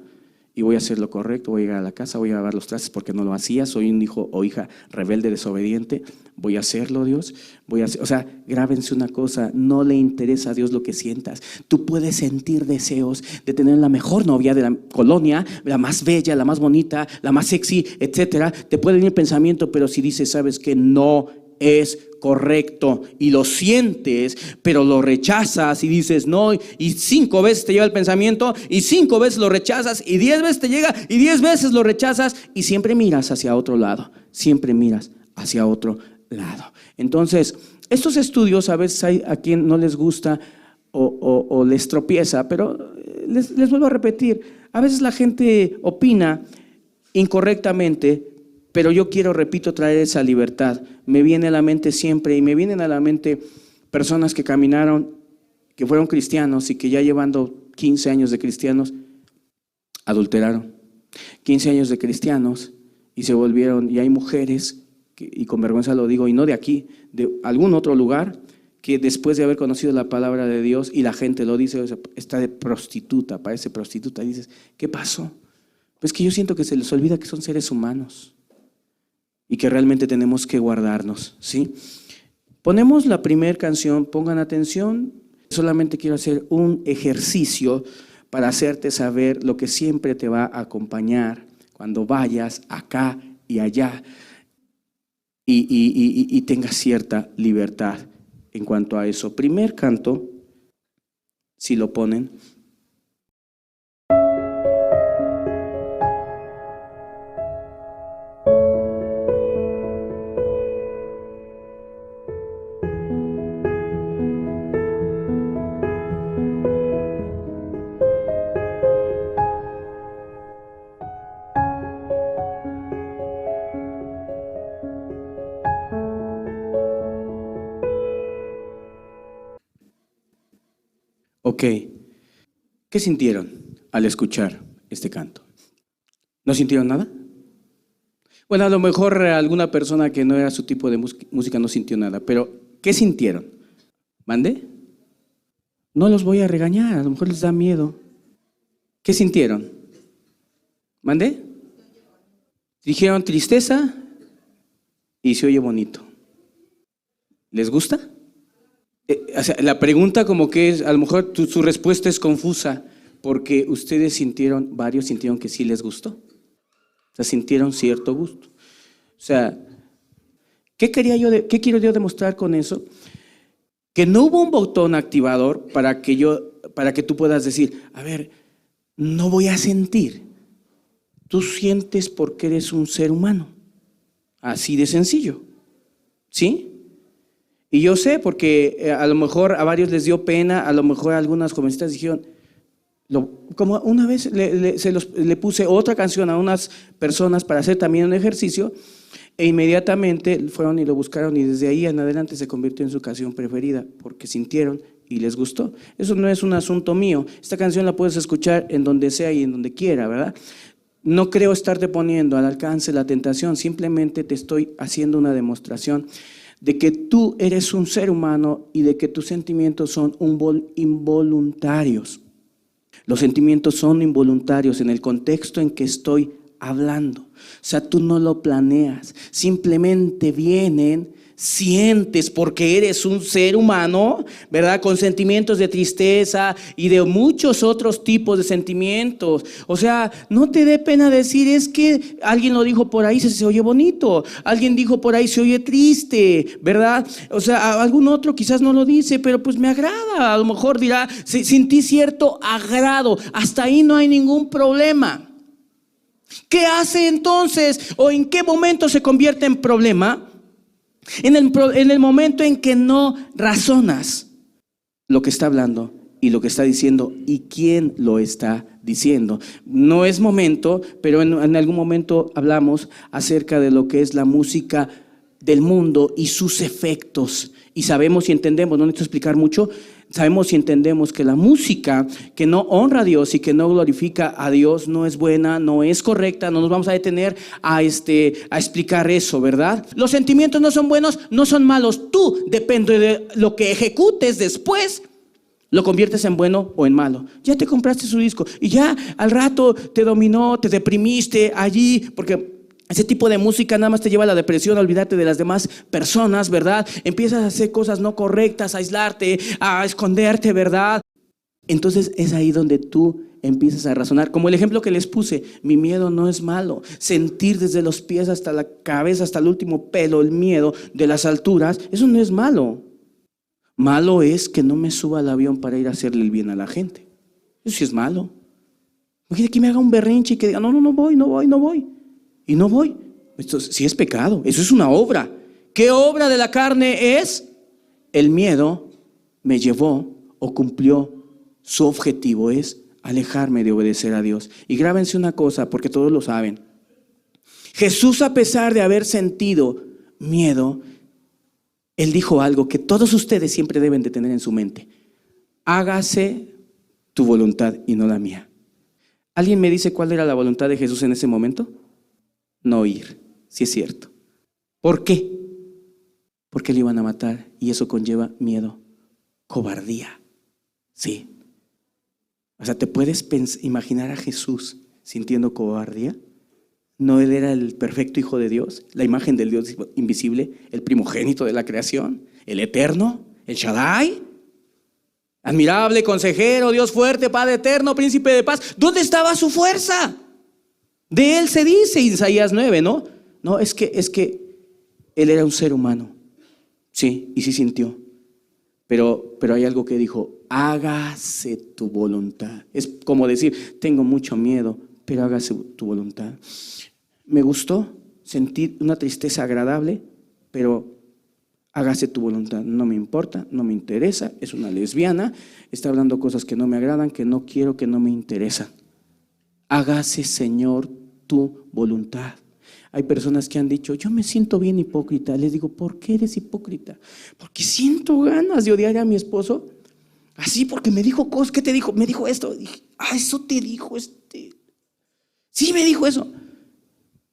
y voy a hacer lo correcto, voy a llegar a la casa, voy a lavar los trastes porque no lo hacía, soy un hijo o hija rebelde, desobediente, voy a hacerlo, Dios, o sea, grábense una cosa, no le interesa a Dios lo que sientas. Tú puedes sentir deseos de tener la mejor novia de la colonia, la más bella, la más bonita, la más sexy, etcétera. Te puede venir pensamiento, pero si dices, sabes que no es correcto y lo sientes, pero lo rechazas y dices no, y 5 veces te llega el pensamiento y 5 veces lo rechazas y 10 veces te llega y 10 veces lo rechazas y siempre miras hacia otro lado, Entonces, estos estudios a veces hay a quien no les gusta o les tropieza, pero les vuelvo a repetir, a veces la gente opina incorrectamente. Pero yo quiero, repito, traer esa libertad. Me viene a la mente siempre, y me vienen a la mente personas que caminaron, que fueron cristianos y que ya llevando 15 años de cristianos, adulteraron. 15 años de cristianos y se volvieron, y hay mujeres y con vergüenza lo digo, y no de aquí, de algún otro lugar, que después de haber conocido la palabra de Dios y la gente lo dice, está de prostituta, parece prostituta, y dices, ¿qué pasó? Pues que yo siento que se les olvida que son seres humanos y que realmente tenemos que guardarnos, ¿sí? Ponemos la primera canción, pongan atención, solamente quiero hacer un ejercicio para hacerte saber lo que siempre te va a acompañar cuando vayas acá y allá y tengas cierta libertad en cuanto a eso. Primer canto, si lo ponen. Ok, ¿qué sintieron al escuchar este canto? ¿No sintieron nada? Bueno, a lo mejor alguna persona que no era su tipo de música no sintió nada, pero ¿qué sintieron? ¿Mande? No los voy a regañar, a lo mejor les da miedo. ¿Qué sintieron? ¿Mande? Dijeron tristeza y se oye bonito. ¿Les gusta? O sea, la pregunta como que es, a lo mejor su respuesta es confusa, porque ustedes sintieron, varios sintieron que sí les gustó. O sea, sintieron cierto gusto. O sea, ¿qué quiero yo demostrar con eso? Que no hubo un botón activador para que tú puedas decir, a ver, no voy a sentir. Tú sientes porque eres un ser humano. Así de sencillo. ¿Sí? Y yo sé porque a lo mejor a varios les dio pena, a lo mejor algunas jovencitas dijeron, como una vez le puse otra canción a unas personas para hacer también un ejercicio, e inmediatamente fueron y lo buscaron y desde ahí en adelante se convirtió en su canción preferida porque sintieron y les gustó. Eso no es un asunto mío. Esta canción la puedes escuchar en donde sea y en donde quiera, ¿verdad? No creo estarte poniendo al alcance la tentación, simplemente te estoy haciendo una demostración de que tú eres un ser humano y de que tus sentimientos son involuntarios. Los sentimientos son involuntarios en el contexto en que estoy hablando. O sea, tú no lo planeas, simplemente vienen, sientes porque eres un ser humano, ¿verdad? Con sentimientos de tristeza y de muchos otros tipos de sentimientos. O sea, no te dé pena decir, es que alguien lo dijo por ahí, se oye bonito. Alguien dijo por ahí, se oye triste, ¿verdad? O sea, algún otro quizás no lo dice, pero pues me agrada. A lo mejor dirá, sentí cierto agrado. Hasta ahí no hay ningún problema. ¿Qué hace entonces o en qué momento se convierte en problema? En el momento en que no razonas lo que está hablando y lo que está diciendo y quién lo está diciendo. No es momento, pero en algún momento hablamos acerca de lo que es la música del mundo y sus efectos. Y sabemos y entendemos, no necesito explicar mucho, sabemos y entendemos que la música que no honra a Dios y que no glorifica a Dios no es buena, no es correcta. No nos vamos a detener a explicar eso, ¿verdad? Los sentimientos no son buenos, no son malos. Tú, depende de lo que ejecutes después, lo conviertes en bueno o en malo. Ya te compraste su disco y ya al rato te dominó, te deprimiste allí, porque ese tipo de música nada más te lleva a la depresión, a olvidarte de las demás personas, ¿verdad? Empiezas a hacer cosas no correctas, a aislarte, a esconderte, ¿verdad? Entonces es ahí donde tú empiezas a razonar. Como el ejemplo que les puse, mi miedo no es malo. Sentir desde los pies hasta la cabeza, hasta el último pelo, el miedo de las alturas, eso no es malo. Malo es que no me suba al avión para ir a hacerle el bien a la gente. Eso sí es malo. Imagínate que me haga un berrinche y que diga, no voy. Y no voy. Esto sí es pecado, eso es una obra. ¿Qué obra de la carne es? El miedo me llevó o cumplió su objetivo, es alejarme de obedecer a Dios. Y grábense una cosa, porque todos lo saben. Jesús, a pesar de haber sentido miedo, Él dijo algo que todos ustedes siempre deben de tener en su mente: hágase tu voluntad y no la mía. ¿Alguien me dice cuál era la voluntad de Jesús en ese momento? No ir, sí es cierto. ¿Por qué? Porque le iban a matar y eso conlleva miedo, cobardía. Sí. O sea, ¿te puedes imaginar a Jesús sintiendo cobardía? ¿No él era el perfecto Hijo de Dios, la imagen del Dios invisible, el primogénito de la creación, el eterno, el Shaddai? Admirable, consejero, Dios fuerte, Padre eterno, príncipe de paz. ¿Dónde estaba su fuerza? De él se dice Isaías 9, ¿no? No, es que él era un ser humano. Sí, y sí sintió. Pero hay algo que dijo: hágase tu voluntad. Es como decir: tengo mucho miedo, pero hágase tu voluntad. Me gustó, sentí una tristeza agradable, pero hágase tu voluntad. No me importa, no me interesa. Es una lesbiana, está hablando cosas que no me agradan, que no quiero, que no me interesan. Hágase, Señor, tu voluntad. Hay personas que han dicho: yo me siento bien hipócrita. Les digo: ¿por qué eres hipócrita? Porque siento ganas de odiar a mi esposo. Así, porque me dijo cosas. ¿Qué te dijo? Me dijo esto. Dije: eso te dijo Sí, me dijo eso.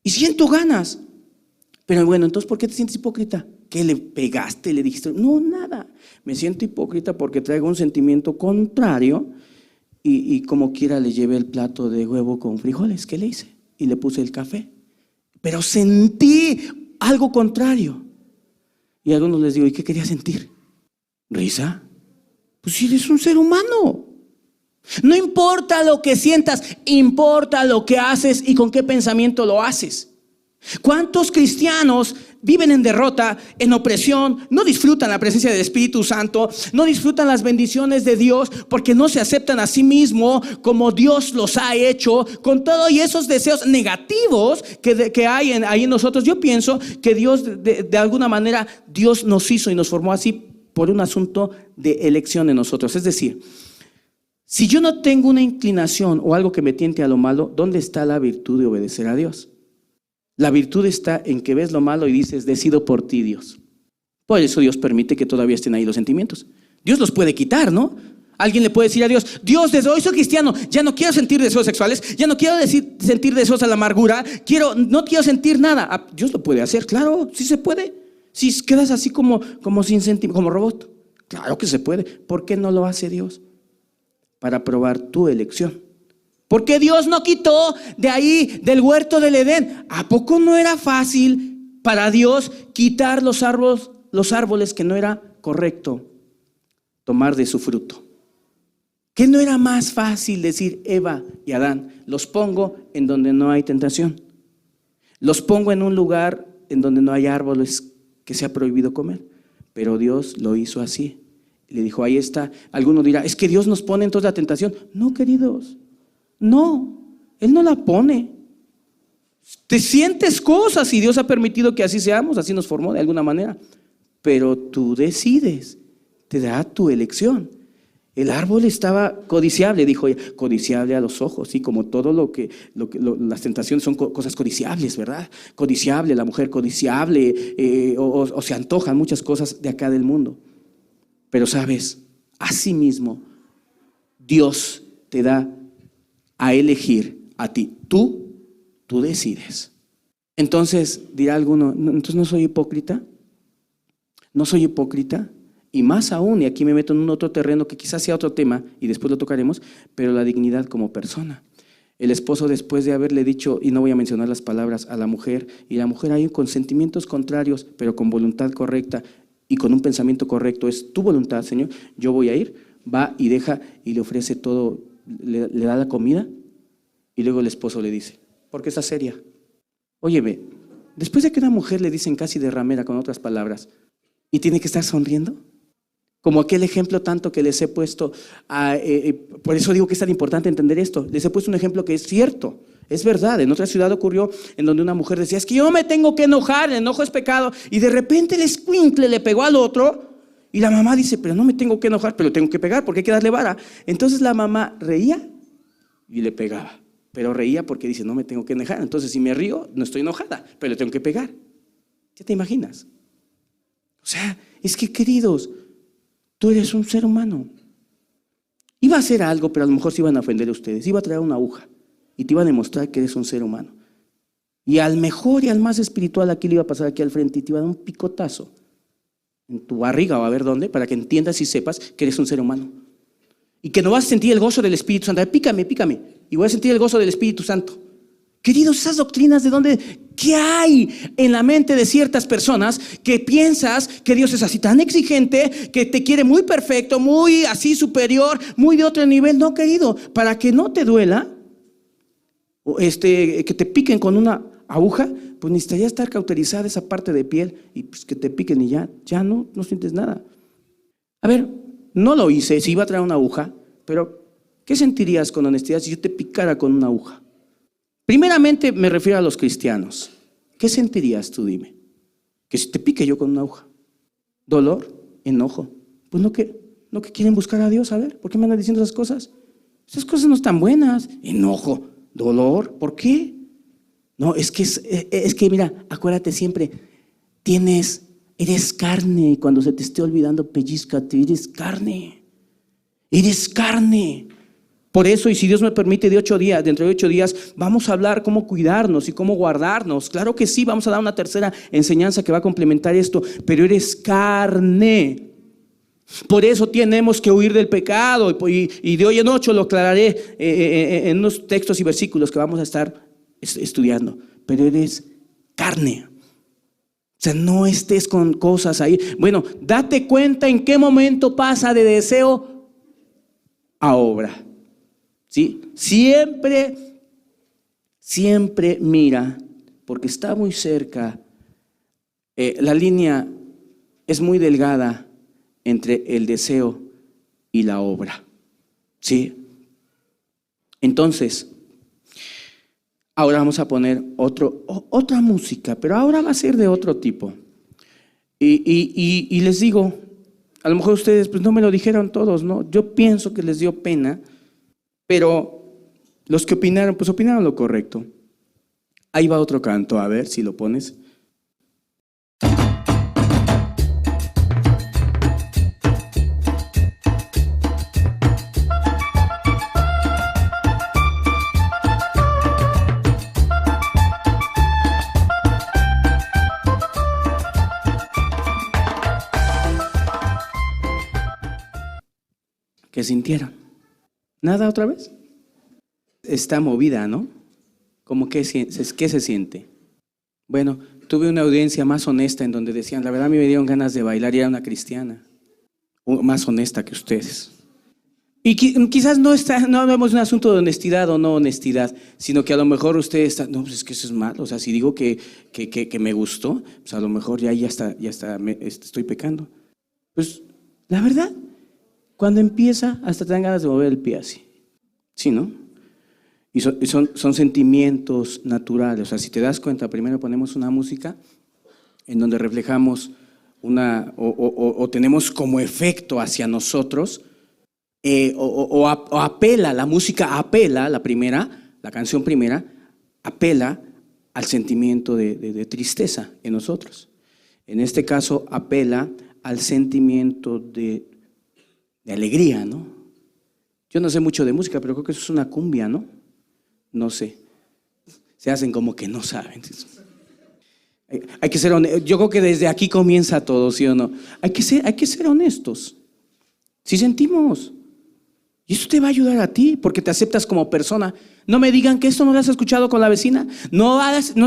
Y siento ganas. Pero bueno, entonces, ¿por qué te sientes hipócrita? ¿Qué le pegaste? ¿Le dijiste? No, nada. Me siento hipócrita porque traigo un sentimiento contrario y como quiera le llevé el plato de huevo con frijoles. ¿Qué le hice? Y le puse el café. Pero sentí algo contrario. Y a algunos les digo: ¿y qué quería sentir? ¿Risa? Pues si eres un ser humano. No importa lo que sientas, importa lo que haces y con qué pensamiento lo haces. ¿Cuántos cristianos viven en derrota, en opresión, no disfrutan la presencia del Espíritu Santo, no disfrutan las bendiciones de Dios porque no se aceptan a sí mismos como Dios los ha hecho, con todo y esos deseos negativos que hay ahí en nosotros? Yo pienso que Dios, de alguna manera, Dios nos hizo y nos formó así por un asunto de elección en nosotros. Es decir, si yo no tengo una inclinación o algo que me tiente a lo malo, ¿dónde está la virtud de obedecer a Dios? La virtud está en que ves lo malo y dices: decido por ti, Dios. Por eso Dios permite que todavía estén ahí los sentimientos. Dios los puede quitar, ¿no? Alguien le puede decir a Dios: Dios, desde hoy soy cristiano, ya no quiero sentir deseos sexuales, ya no quiero sentir deseos a la amargura, no quiero sentir nada. Dios lo puede hacer, claro, sí se puede. Si quedas así como sin sentir, como robot, claro que se puede. ¿Por qué no lo hace Dios? Para probar tu elección. Porque Dios no quitó de ahí, del huerto del Edén. ¿A poco no era fácil para Dios quitar los árboles que no era correcto tomar de su fruto? ¿Qué no era más fácil decir: Eva y Adán, los pongo en donde no hay tentación? Los pongo en un lugar en donde no hay árboles que sea prohibido comer. Pero Dios lo hizo así. Le dijo: ahí está. Alguno dirá: es que Dios nos pone entonces la tentación. No, queridos, no, Él no la pone. Te sientes cosas y Dios ha permitido que así seamos, así nos formó de alguna manera. Pero tú decides, te da tu elección. El árbol estaba codiciable, dijo ella, codiciable a los ojos, sí, como todo las tentaciones son cosas codiciables, ¿verdad? Codiciable, la mujer codiciable, o se antojan muchas cosas de acá del mundo. Pero sabes, asimismo, Dios te da a elegir a ti. Tú decides. Entonces dirá alguno: entonces no soy hipócrita. No soy hipócrita. Y más aún, y aquí me meto en un otro terreno que quizás sea otro tema y después lo tocaremos, pero la dignidad como persona. El esposo, después de haberle dicho, y no voy a mencionar las palabras, a la mujer, y la mujer ahí con sentimientos contrarios, pero con voluntad correcta y con un pensamiento correcto: es tu voluntad, Señor, yo voy a ir. Va y deja y le ofrece todo, le da la comida, y luego el esposo le dice: ¿por qué estás seria? Óyeme, después de que una mujer le dicen casi de ramera, con otras palabras, y tiene que estar sonriendo, como aquel ejemplo tanto que les he puesto, por eso digo que es tan importante entender esto. Les he puesto un ejemplo que es cierto, es verdad. En otra ciudad ocurrió en donde una mujer decía: es que yo me tengo que enojar, el enojo es pecado, y de repente el escuincle le pegó al otro, y la mamá dice: pero no me tengo que enojar, pero tengo que pegar porque hay que darle vara. Entonces la mamá reía y le pegaba, pero reía porque dice: no me tengo que enojar, entonces si me río no estoy enojada, pero le tengo que pegar. ¿Ya te imaginas? O sea, es que, queridos, tú eres un ser humano. Iba a hacer algo, pero a lo mejor se iban a ofender a ustedes. Iba a traer una aguja y te iba a demostrar que eres un ser humano. Y al mejor y al más espiritual aquí le iba a pasar aquí al frente y te iba a dar un picotazo en tu barriga o a ver dónde, para que entiendas y sepas que eres un ser humano. Y que no vas a sentir el gozo del Espíritu Santo. Pícame, pícame. Y voy a sentir el gozo del Espíritu Santo. Queridos, esas doctrinas de dónde, ¿qué hay en la mente de ciertas personas que piensas que Dios es así tan exigente, que te quiere muy perfecto, muy así superior, muy de otro nivel? No, querido, para que no te duela, que te piquen con una aguja, pues necesitaría estar cauterizada esa parte de piel y pues que te piquen y ya no sientes nada. A ver, no lo hice, si iba a traer una aguja, pero ¿qué sentirías con honestidad si yo te picara con una aguja? Primeramente me refiero a los cristianos. ¿Qué sentirías tú, dime? Que si te pique yo con una aguja. ¿Dolor? ¿Enojo? Pues no que quieren buscar a Dios, a ver, ¿por qué me andan diciendo esas cosas? Esas cosas no están buenas. Enojo, dolor, ¿por qué? No, es que mira, acuérdate siempre, eres carne, y cuando se te esté olvidando, pellízcate, eres carne. Por eso, y si Dios me permite, dentro de 8 días, vamos a hablar cómo cuidarnos y cómo guardarnos. Claro que sí, vamos a dar una tercera enseñanza que va a complementar esto, pero eres carne. Por eso tenemos que huir del pecado, y de hoy en 8 lo aclararé en unos textos y versículos que vamos a estar estudiando. Pero eres carne. O sea, no estés con cosas ahí. Bueno, date cuenta en qué momento pasa de deseo a obra. ¿Sí? Siempre mira, porque está muy cerca. La línea es muy delgada entre el deseo y la obra. ¿Sí? Entonces, ahora vamos a poner otra música, pero ahora va a ser de otro tipo. Y les digo, a lo mejor ustedes pues no me lo dijeron todos, ¿no? Yo pienso que les dio pena, pero los que opinaron, pues opinaron lo correcto. Ahí va otro canto, a ver si lo pones. ¿Qué sintieron? ¿Nada otra vez? Está movida, ¿no? ¿Cómo qué se siente? Bueno, tuve una audiencia más honesta en donde decían, la verdad a mí me dieron ganas de bailar y era una cristiana, más honesta que ustedes. Y quizás no hablamos de un asunto de honestidad o no honestidad, sino que a lo mejor ustedes están, no, pues es que eso es malo. O sea, si digo que me gustó, pues a lo mejor ya estoy pecando. Pues la verdad, cuando empieza, hasta te dan ganas de mover el pie así. Sí, ¿no? Y son sentimientos naturales. O sea, si te das cuenta, primero ponemos una música en donde reflejamos o tenemos como efecto hacia nosotros, apela, la música apela, la canción primera, apela al sentimiento de tristeza en nosotros. En este caso, apela al sentimiento de alegría, ¿no? Yo no sé mucho de música, pero creo que eso es una cumbia, ¿no? No sé. Se hacen como que no saben. Hay que ser honestos. Yo creo que desde aquí comienza todo, ¿sí o no? Hay que ser honestos. Si sentimos. Y eso te va a ayudar a ti, porque te aceptas como persona. No me digan que esto no lo has escuchado con la vecina. No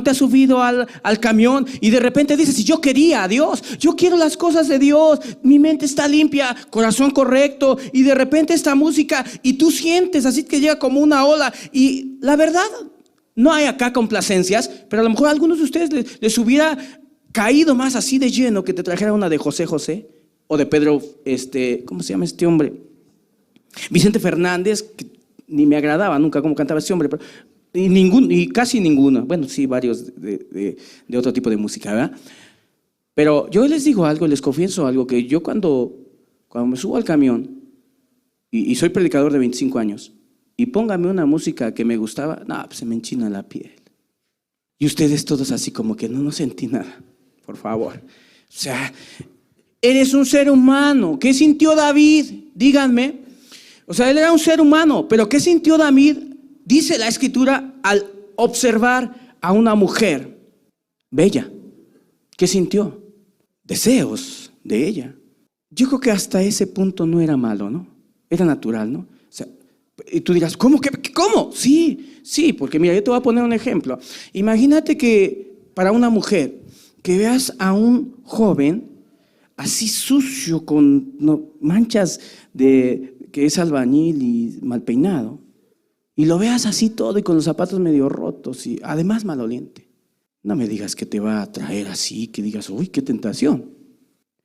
te has subido al camión y de repente dices, si yo quería a Dios, yo quiero las cosas de Dios, mi mente está limpia, corazón correcto, y de repente esta música, y tú sientes así que llega como una ola. Y la verdad, no hay acá complacencias, pero a lo mejor a algunos de ustedes les hubiera caído más así de lleno que te trajera una de José José o de Pedro, ¿cómo se llama este hombre? Vicente Fernández, que ni me agradaba nunca cómo cantaba ese hombre, pero y casi ninguna, bueno, sí, varios de otro tipo de música, ¿verdad? Pero yo les digo algo, les confieso algo, que yo cuando me subo al camión, y soy predicador de 25 años, y póngame una música que me gustaba, no, pues se me enchina la piel. Y ustedes todos así como que no sentí nada, por favor. O sea, eres un ser humano. ¿Qué sintió David? Díganme. O sea, él era un ser humano, pero ¿qué sintió David? Dice la Escritura al observar a una mujer bella. ¿Qué sintió? Deseos de ella. Yo creo que hasta ese punto no era malo, ¿no? Era natural, ¿no? O sea, y tú dirás, ¿cómo? ¿Cómo? Sí, porque mira, yo te voy a poner un ejemplo. Imagínate que para una mujer, que veas a un joven así sucio, con manchas de que es albañil y mal peinado, y lo veas así todo y con los zapatos medio rotos y además maloliente. No me digas que te va a atraer así, que digas, uy, qué tentación.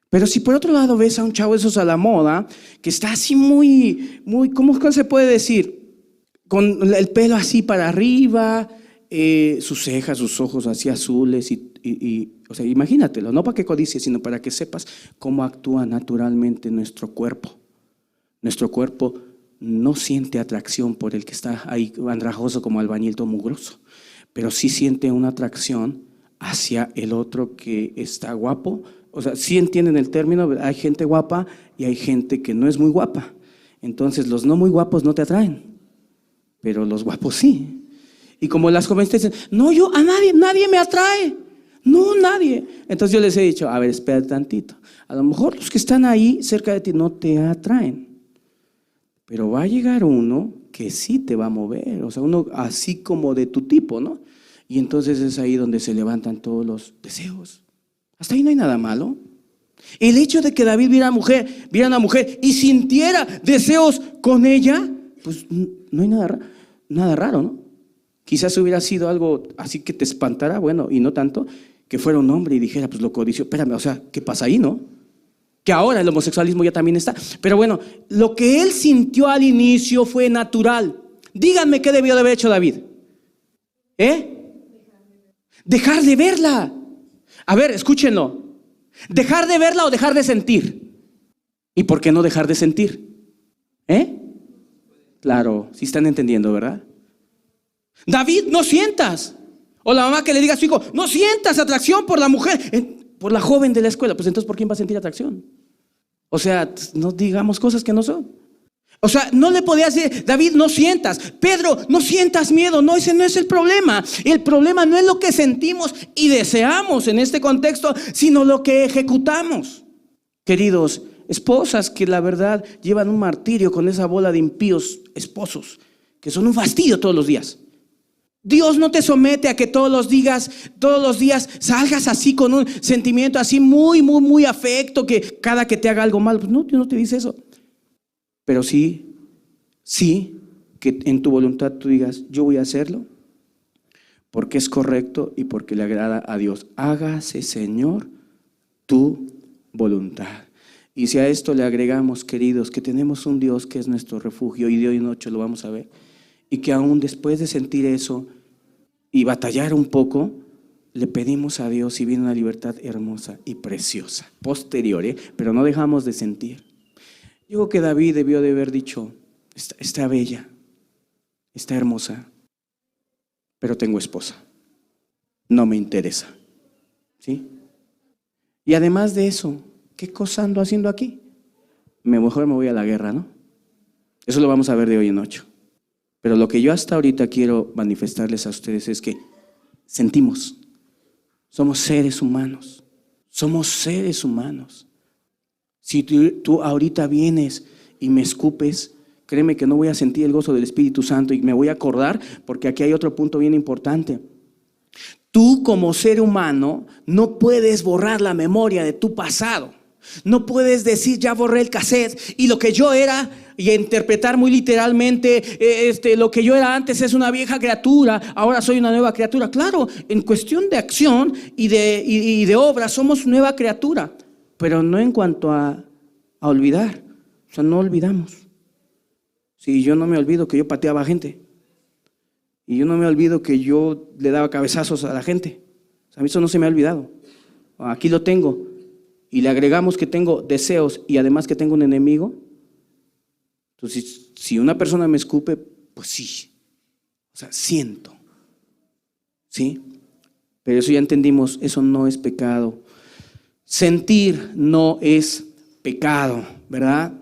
Pero si por otro lado ves a un chavo esos a la moda, que está así muy, ¿cómo se puede decir? Con el pelo así para arriba, sus cejas, sus ojos así azules o sea, imagínatelo, no para que codicies, sino para que sepas cómo actúa naturalmente nuestro cuerpo. Nuestro cuerpo no siente atracción por el que está ahí andrajoso como albañil todo mugroso, pero sí siente una atracción hacia el otro que está guapo. O sea, sí entienden el término, hay gente guapa y hay gente que no es muy guapa. Entonces los no muy guapos no te atraen, pero los guapos sí. Y como las jóvenes te dicen, no, yo a nadie me atrae. No, nadie. Entonces yo les he dicho, a ver, espera tantito. A lo mejor los que están ahí cerca de ti no te atraen, pero va a llegar uno que sí te va a mover, o sea, uno así como de tu tipo, ¿no? Y entonces es ahí donde se levantan todos los deseos. Hasta ahí no hay nada malo. El hecho de que David viera a una mujer y sintiera deseos con ella, pues no hay nada raro, ¿no? Quizás hubiera sido algo así que te espantara, bueno, y no tanto, que fuera un hombre y dijera, pues lo codicio, espérame, o sea, ¿qué pasa ahí, no? Que ahora el homosexualismo ya también está. Pero bueno, lo que él sintió al inicio fue natural. Díganme qué debió de haber hecho David. Dejar de verla. A ver, escúchenlo. ¿Dejar de verla o dejar de sentir? ¿Y por qué no dejar de sentir? Claro, sí están entendiendo, ¿verdad? David, no sientas. O la mamá que le diga a su hijo, no sientas atracción por la mujer, por la joven de la escuela. Pues entonces, ¿por quién va a sentir atracción? O sea, no digamos cosas que no son. O sea, no le podía decir, David, no sientas. Pedro, no sientas miedo. No, ese no es el problema. El problema no es lo que sentimos y deseamos en este contexto, sino lo que ejecutamos. Queridos, esposas que la verdad llevan un martirio con esa bola de impíos esposos, que son un fastidio todos los días. Dios no te somete a que todos los días salgas así con un sentimiento así muy afecto, que cada que te haga algo mal, pues no, Dios no te dice eso. Pero sí, que en tu voluntad tú digas, yo voy a hacerlo porque es correcto y porque le agrada a Dios. Hágase, Señor, tu voluntad. Y si a esto le agregamos, queridos, que tenemos un Dios que es nuestro refugio, y de hoy en noche lo vamos a ver, y que aún después de sentir eso y batallar un poco, le pedimos a Dios y viene una libertad hermosa y preciosa, posterior, pero no dejamos de sentir. Yo creo que David debió de haber dicho, está bella, está hermosa, pero tengo esposa, no me interesa, ¿sí? Y además de eso, ¿qué cosa ando haciendo aquí? Mejor me voy a la guerra, ¿no? Eso lo vamos a ver de hoy en noche. Pero lo que yo hasta ahorita quiero manifestarles a ustedes es que sentimos, somos seres humanos, Si tú ahorita vienes y me escupes, créeme que no voy a sentir el gozo del Espíritu Santo y me voy a acordar, porque aquí hay otro punto bien importante. Tú como ser humano no puedes borrar la memoria de tu pasado. No puedes decir, ya borré el cassette y lo que yo era, y interpretar muy literalmente, lo que yo era antes es una vieja criatura, ahora soy una nueva criatura. Claro, en cuestión de acción y de obra somos nueva criatura, pero no en cuanto a olvidar. O sea, no olvidamos. Si yo no me olvido que yo pateaba a gente, y yo no me olvido que yo le daba cabezazos a la gente, o sea, a mí eso no se me ha olvidado. Aquí lo tengo. Y le agregamos que tengo deseos y además que tengo un enemigo. Entonces, si una persona me escupe, pues sí, o sea, siento, ¿sí? Pero eso ya entendimos, eso no es pecado. Sentir no es pecado, ¿verdad?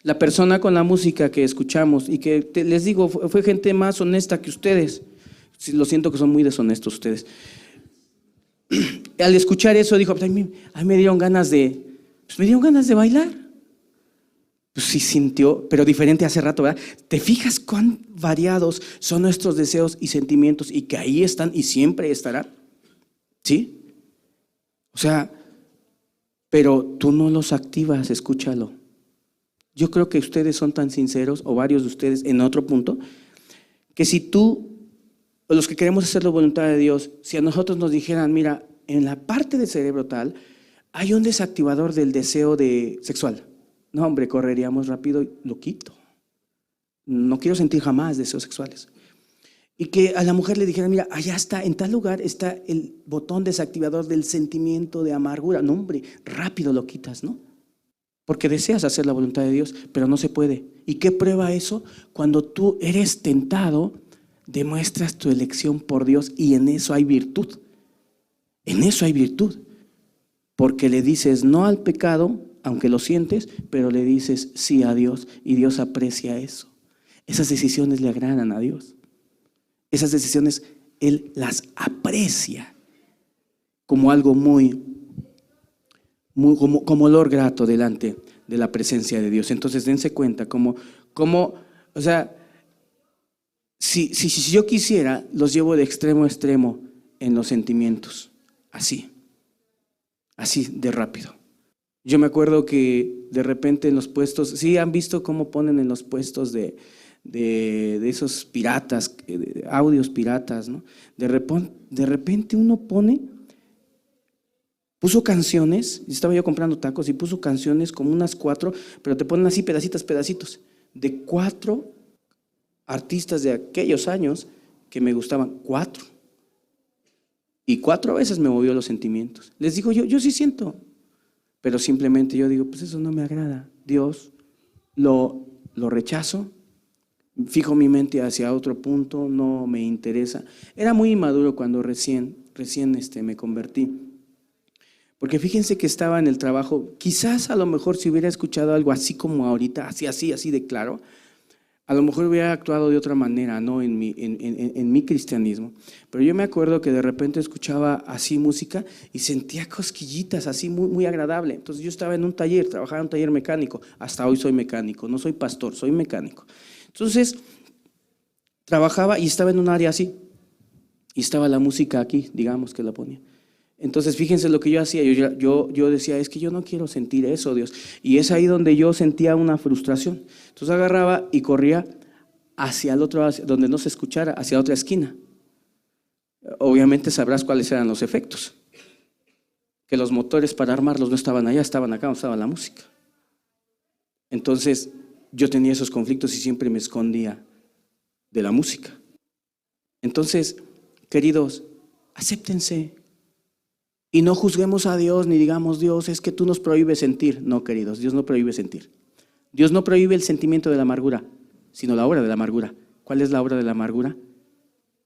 La persona con la música que escuchamos y que les digo, fue gente más honesta que ustedes. Sí, lo siento que son muy deshonestos ustedes. Al escuchar eso dijo, a mí me dieron ganas de bailar. Pues sí sintió, pero diferente hace rato, ¿verdad? ¿Te fijas cuán variados son nuestros deseos y sentimientos y que ahí están y siempre estarán? ¿Sí? O sea, pero tú no los activas, escúchalo. Yo creo que ustedes son tan sinceros, o varios de ustedes en otro punto, que si tú, o los que queremos hacer la voluntad de Dios, si a nosotros nos dijeran, mira, en la parte del cerebro tal, hay un desactivador del deseo sexual. No, hombre, correríamos rápido y lo quito. No quiero sentir jamás deseos sexuales. Y que a la mujer le dijeran, mira, allá está, en tal lugar está el botón desactivador del sentimiento de amargura. No, hombre, rápido lo quitas, ¿no? Porque deseas hacer la voluntad de Dios, pero no se puede. ¿Y qué prueba eso? Cuando tú eres tentado, demuestras tu elección por Dios y en eso hay virtud. En eso hay virtud. Porque le dices no al pecado, aunque lo sientes, pero le dices sí a Dios y Dios aprecia eso. Esas decisiones le agradan a Dios. Esas decisiones Él las aprecia como algo como olor grato delante de la presencia de Dios. Entonces dense cuenta como o sea, si yo quisiera, los llevo de extremo a extremo en los sentimientos, así de rápido. Yo me acuerdo que de repente en los puestos, sí han visto cómo ponen en los puestos de esos piratas, audios piratas, ¿no? De repente uno puso canciones, estaba yo comprando tacos y puso canciones como unas 4, pero te ponen así pedacitos, de 4 artistas de aquellos años que me gustaban, 4. Y 4 veces me movió los sentimientos. Les digo yo sí siento, pero simplemente yo digo, pues eso no me agrada. Dios, lo rechazo, fijo mi mente hacia otro punto, no me interesa. Era muy inmaduro cuando recién me convertí. Porque fíjense que estaba en el trabajo, quizás a lo mejor si hubiera escuchado algo así como ahorita, así de claro, a lo mejor hubiera actuado de otra manera, ¿no? En mi cristianismo. Pero yo me acuerdo que de repente escuchaba así música y sentía cosquillitas así muy agradable. Entonces yo estaba en un taller, trabajaba en un taller mecánico. Hasta hoy soy mecánico, no soy pastor, soy mecánico. Entonces trabajaba y estaba en un área así. Y estaba la música aquí, digamos que la ponía. Entonces fíjense lo que yo hacía, yo decía, es que yo no quiero sentir eso, Dios. Y es ahí donde yo sentía una frustración. Entonces agarraba y corría hacia el otro, donde no se escuchara, hacia otra esquina. Obviamente sabrás cuáles eran los efectos. Que los motores para armarlos no estaban allá, estaban acá, donde estaba la música. Entonces yo tenía esos conflictos y siempre me escondía de la música. Entonces, queridos, acéptense. Y no juzguemos a Dios ni digamos, Dios, es que tú nos prohíbes sentir. No, queridos, Dios no prohíbe sentir. Dios no prohíbe el sentimiento de la amargura, sino la obra de la amargura. ¿Cuál es la obra de la amargura?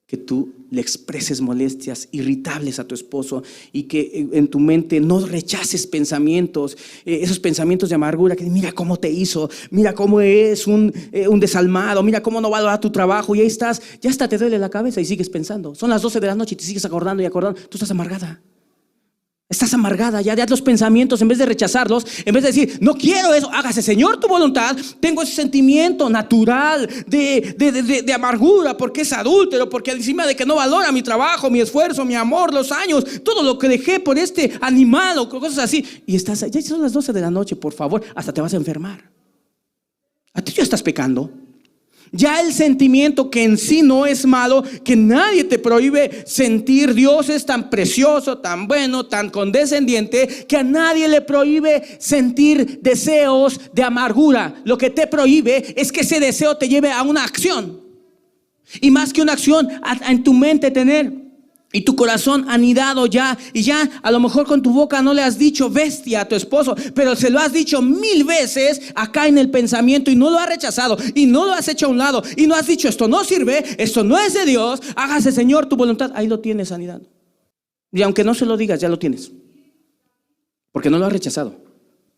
Que tú le expreses molestias irritables a tu esposo y que en tu mente no rechaces pensamientos, esos pensamientos de amargura, que mira cómo te hizo, mira cómo es un desalmado, mira cómo no valora tu trabajo y ahí estás, ya hasta te duele la cabeza y sigues pensando. Son las 12 de la noche y te sigues acordando y acordando, tú estás amargada. Estás amargada, ya los pensamientos, en vez de rechazarlos, en vez de decir, no quiero eso, hágase Señor tu voluntad, tengo ese sentimiento natural de amargura, porque es adúltero, porque encima de que no valora mi trabajo, mi esfuerzo, mi amor, los años, todo lo que dejé por este animal o cosas así, y estás, ya son las 12 de la noche, por favor, hasta te vas a enfermar. A ti ya estás pecando. Ya el sentimiento que en sí no es malo, que nadie te prohíbe sentir. Dios es tan precioso, tan bueno, tan condescendiente, que a nadie le prohíbe sentir deseos de amargura. Lo que te prohíbe es que ese deseo te lleve a una acción. Y más que una acción, en tu mente tener y tu corazón anidado ya, y ya a lo mejor con tu boca no le has dicho bestia a tu esposo, pero se lo has dicho 1000 veces acá en el pensamiento y no lo has rechazado y no lo has hecho a un lado y no has dicho esto no sirve, esto no es de Dios, hágase Señor tu voluntad. Ahí lo tienes anidado. Y aunque no se lo digas, ya lo tienes, porque no lo has rechazado,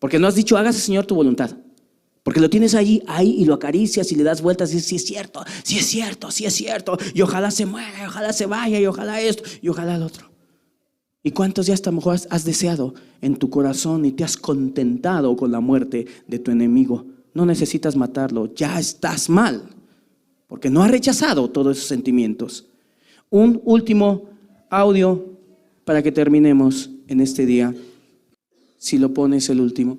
porque no has dicho hágase Señor tu voluntad, Porque lo tienes ahí y lo acaricias y le das vueltas y dices, sí es cierto, sí es cierto, sí es cierto. Y ojalá se muera, y ojalá se vaya, y ojalá esto, y ojalá lo otro. ¿Y cuántos días a lo mejor has deseado en tu corazón y te has contentado con la muerte de tu enemigo? No necesitas matarlo, ya estás mal, porque no has rechazado todos esos sentimientos. Un último audio para que terminemos en este día. Si lo pones el último.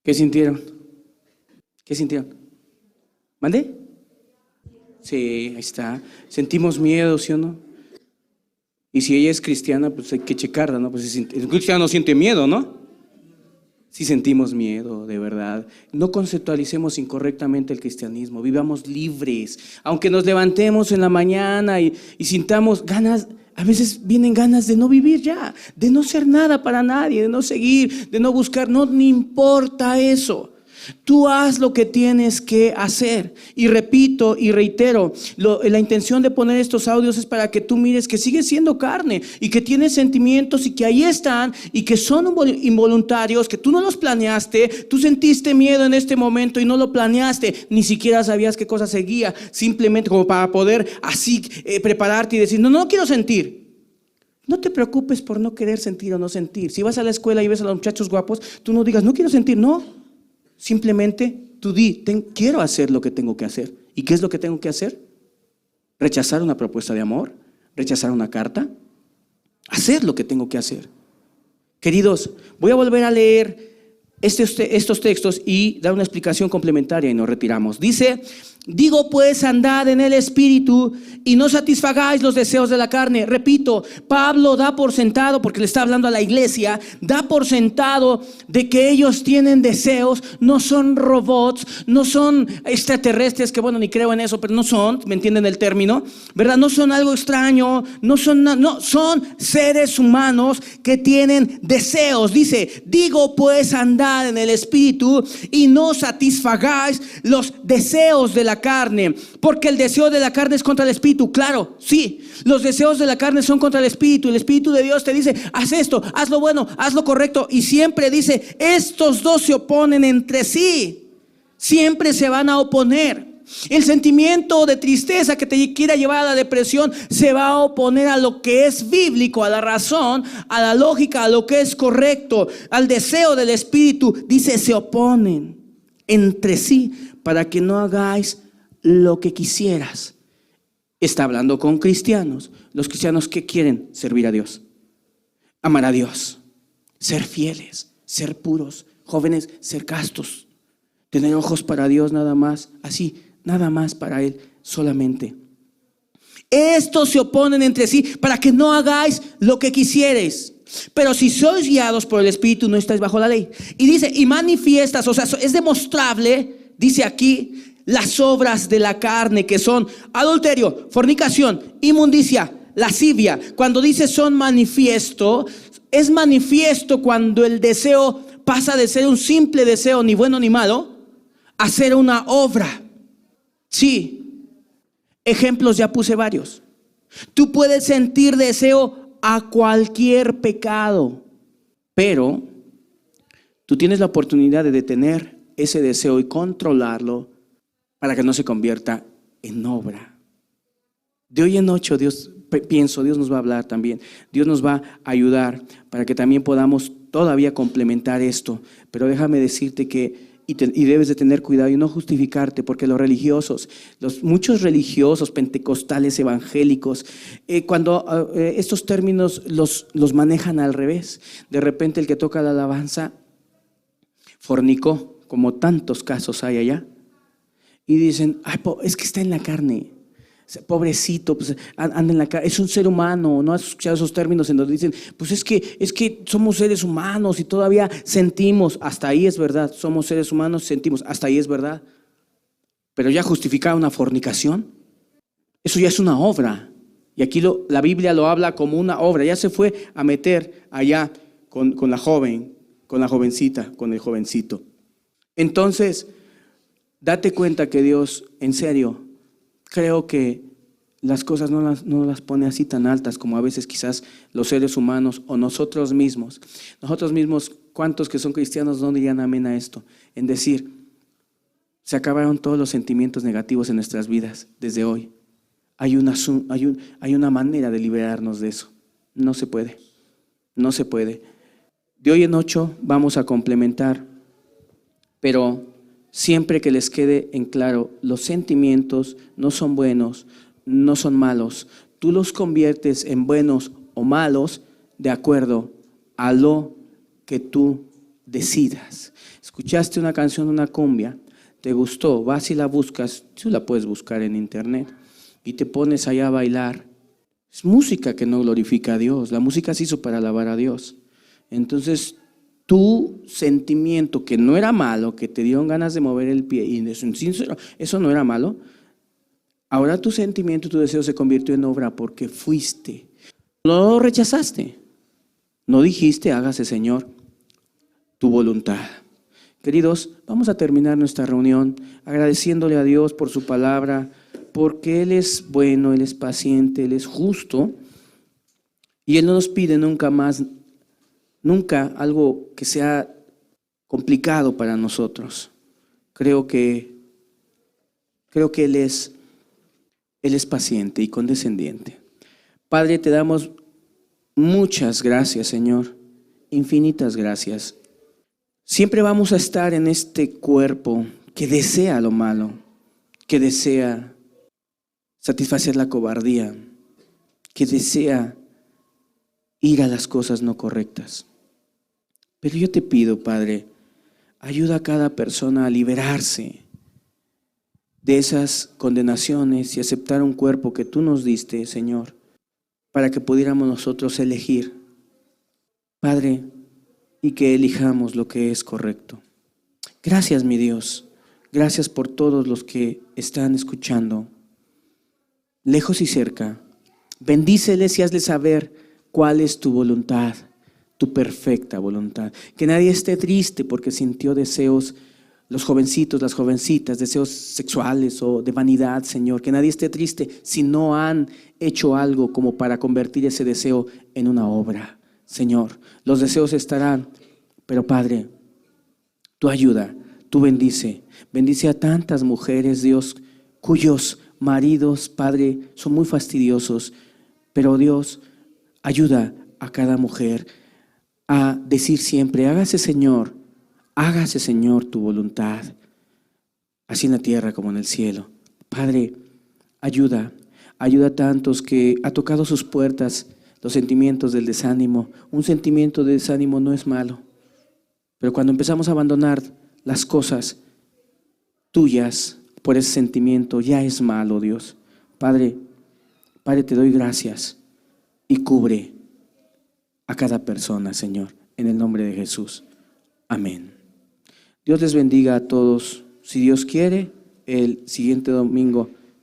¿Qué sintieron? ¿Qué sintieron? ¿Mande? Sí, ahí está. Sentimos miedo, ¿sí o no? Y si ella es cristiana, pues hay que checarla, ¿no? Pues el cristiano siente miedo, ¿no? Si sentimos miedo, de verdad. No conceptualicemos incorrectamente el cristianismo. Vivamos libres. Aunque nos levantemos en la mañana y sintamos ganas, a veces vienen ganas de no vivir ya, de no ser nada para nadie, de no seguir, de no buscar. No importa eso. Tú haz lo que tienes que hacer. Y repito y reitero, la intención de poner estos audios es para que tú mires que sigues siendo carne y que tienes sentimientos y que ahí están y que son involuntarios, que tú no los planeaste. Tú sentiste miedo en este momento y no lo planeaste, ni siquiera sabías qué cosa seguía, simplemente como para poder así prepararte y decir, no quiero sentir. No te preocupes por no querer sentir o no sentir. Si vas a la escuela y ves a los muchachos guapos, tú no digas, no quiero sentir, no. Simplemente tú quiero hacer lo que tengo que hacer. ¿Y qué es lo que tengo que hacer? ¿Rechazar una propuesta de amor? ¿Rechazar una carta? Hacer lo que tengo que hacer. Queridos, voy a volver a leer estos textos y dar una explicación complementaria y nos retiramos. Dice, digo pues, andad en el Espíritu y no satisfagáis los deseos de la carne. Repito, Pablo da por sentado, porque le está hablando a la iglesia, da por sentado de que ellos tienen deseos, no son robots, no son extraterrestres, que bueno, ni creo en eso, pero no son, ¿me entienden el término? ¿Verdad? No son algo extraño, son seres humanos que tienen deseos. Dice, digo pues, andad en el Espíritu y no satisfagáis los deseos de la carne, porque el deseo de la carne es contra el Espíritu. Claro, sí, los deseos de la carne son contra el Espíritu. El Espíritu de Dios te dice, haz esto, haz lo bueno, haz lo correcto, y siempre dice, estos dos se oponen entre sí, siempre se van a oponer. El sentimiento de tristeza que te quiera llevar a la depresión se va a oponer a lo que es bíblico, a la razón, a la lógica, a lo que es correcto, al deseo del Espíritu. Dice, se oponen entre sí para que no hagáis lo que quisieras. Está hablando con cristianos. Los cristianos, ¿qué quieren? Servir a Dios, amar a Dios, ser fieles, ser puros, jóvenes, ser castos, tener ojos para Dios nada más, así, nada más para Él solamente. Estos se oponen entre sí para que no hagáis lo que quisierais. Pero si sois guiados por el Espíritu, no estáis bajo la ley. Y dice, y manifiestas, o sea, es demostrable, dice aquí, las obras de la carne, que son adulterio, fornicación, inmundicia, lascivia. Cuando dice son manifiesto, es manifiesto cuando el deseo pasa de ser un simple deseo, ni bueno ni malo, a ser una obra. Sí, ejemplos ya puse varios. Tú puedes sentir deseo a cualquier pecado, pero tú tienes la oportunidad de detener ese deseo y controlarlo para que no se convierta en obra. De hoy en ocho, Dios nos va a hablar también. Dios nos va a ayudar para que también podamos todavía complementar esto. Pero déjame decirte que y debes de tener cuidado y no justificarte, porque muchos religiosos pentecostales evangélicos, cuando estos términos los manejan al revés. De repente el que toca la alabanza fornicó, como tantos casos hay allá, y dicen, ay, es que está en la carne. pobrecito, pues anda en la calle, es un ser humano. ¿No has escuchado esos términos en donde dicen, pues es que somos seres humanos y todavía sentimos? Hasta ahí es verdad, somos seres humanos, sentimos, hasta ahí es verdad. Pero ya justificar una fornicación, eso ya es una obra. Y aquí la Biblia lo habla como una obra. Ya se fue a meter allá con la joven, con la jovencita, con el jovencito. Entonces, date cuenta que Dios, en serio, creo que las cosas no las pone así tan altas como a veces quizás los seres humanos o nosotros mismos. Nosotros mismos, ¿cuántos que son cristianos no dirían amén a esto? En decir, se acabaron todos los sentimientos negativos en nuestras vidas desde hoy. Hay una manera de liberarnos de eso. No se puede. No se puede. De hoy en 8 vamos a complementar, pero siempre que les quede en claro, los sentimientos no son buenos, no son malos. Tú los conviertes en buenos o malos de acuerdo a lo que tú decidas. Escuchaste una canción, una cumbia, te gustó, vas y la buscas, tú la puedes buscar en internet y te pones allá a bailar. Es música que no glorifica a Dios, la música se hizo para alabar a Dios. Entonces, tu sentimiento que no era malo, que te dieron ganas de mover el pie, y eso no era malo, ahora tu sentimiento, tu deseo se convirtió en obra porque fuiste. No rechazaste, no dijiste, hágase Señor tu voluntad. Queridos, vamos a terminar nuestra reunión agradeciéndole a Dios por su palabra, porque Él es bueno, Él es paciente, Él es justo y Él no nos pide nunca algo que sea complicado para nosotros. Creo que Él es paciente y condescendiente. Padre, te damos muchas gracias, Señor, infinitas gracias. Siempre vamos a estar en este cuerpo que desea lo malo, que desea satisfacer la cobardía, que desea ir a las cosas no correctas. Pero yo te pido, Padre, ayuda a cada persona a liberarse de esas condenaciones y aceptar un cuerpo que tú nos diste, Señor, para que pudiéramos nosotros elegir, Padre, y que elijamos lo que es correcto. Gracias, mi Dios. Gracias por todos los que están escuchando, lejos y cerca. Bendíceles y hazles saber cuál es tu voluntad, tu perfecta voluntad. Que nadie esté triste porque sintió deseos, los jovencitos, las jovencitas, deseos sexuales o de vanidad, Señor. Que nadie esté triste si no han hecho algo como para convertir ese deseo en una obra, Señor. Los deseos estarán, pero Padre, tú ayuda, tú bendice a tantas mujeres, Dios, cuyos maridos, Padre, son muy fastidiosos, pero Dios, ayuda a cada mujer a decir siempre, hágase Señor tu voluntad, así en la tierra como en el cielo. Padre, ayuda a tantos que ha tocado sus puertas los sentimientos del desánimo. Un sentimiento de desánimo no es malo, pero cuando empezamos a abandonar las cosas tuyas por ese sentimiento, ya es malo, Dios. Padre, te doy gracias y cubre a cada persona, Señor, en el nombre de Jesús. Amén. Dios les bendiga a todos. Si Dios quiere, el siguiente domingo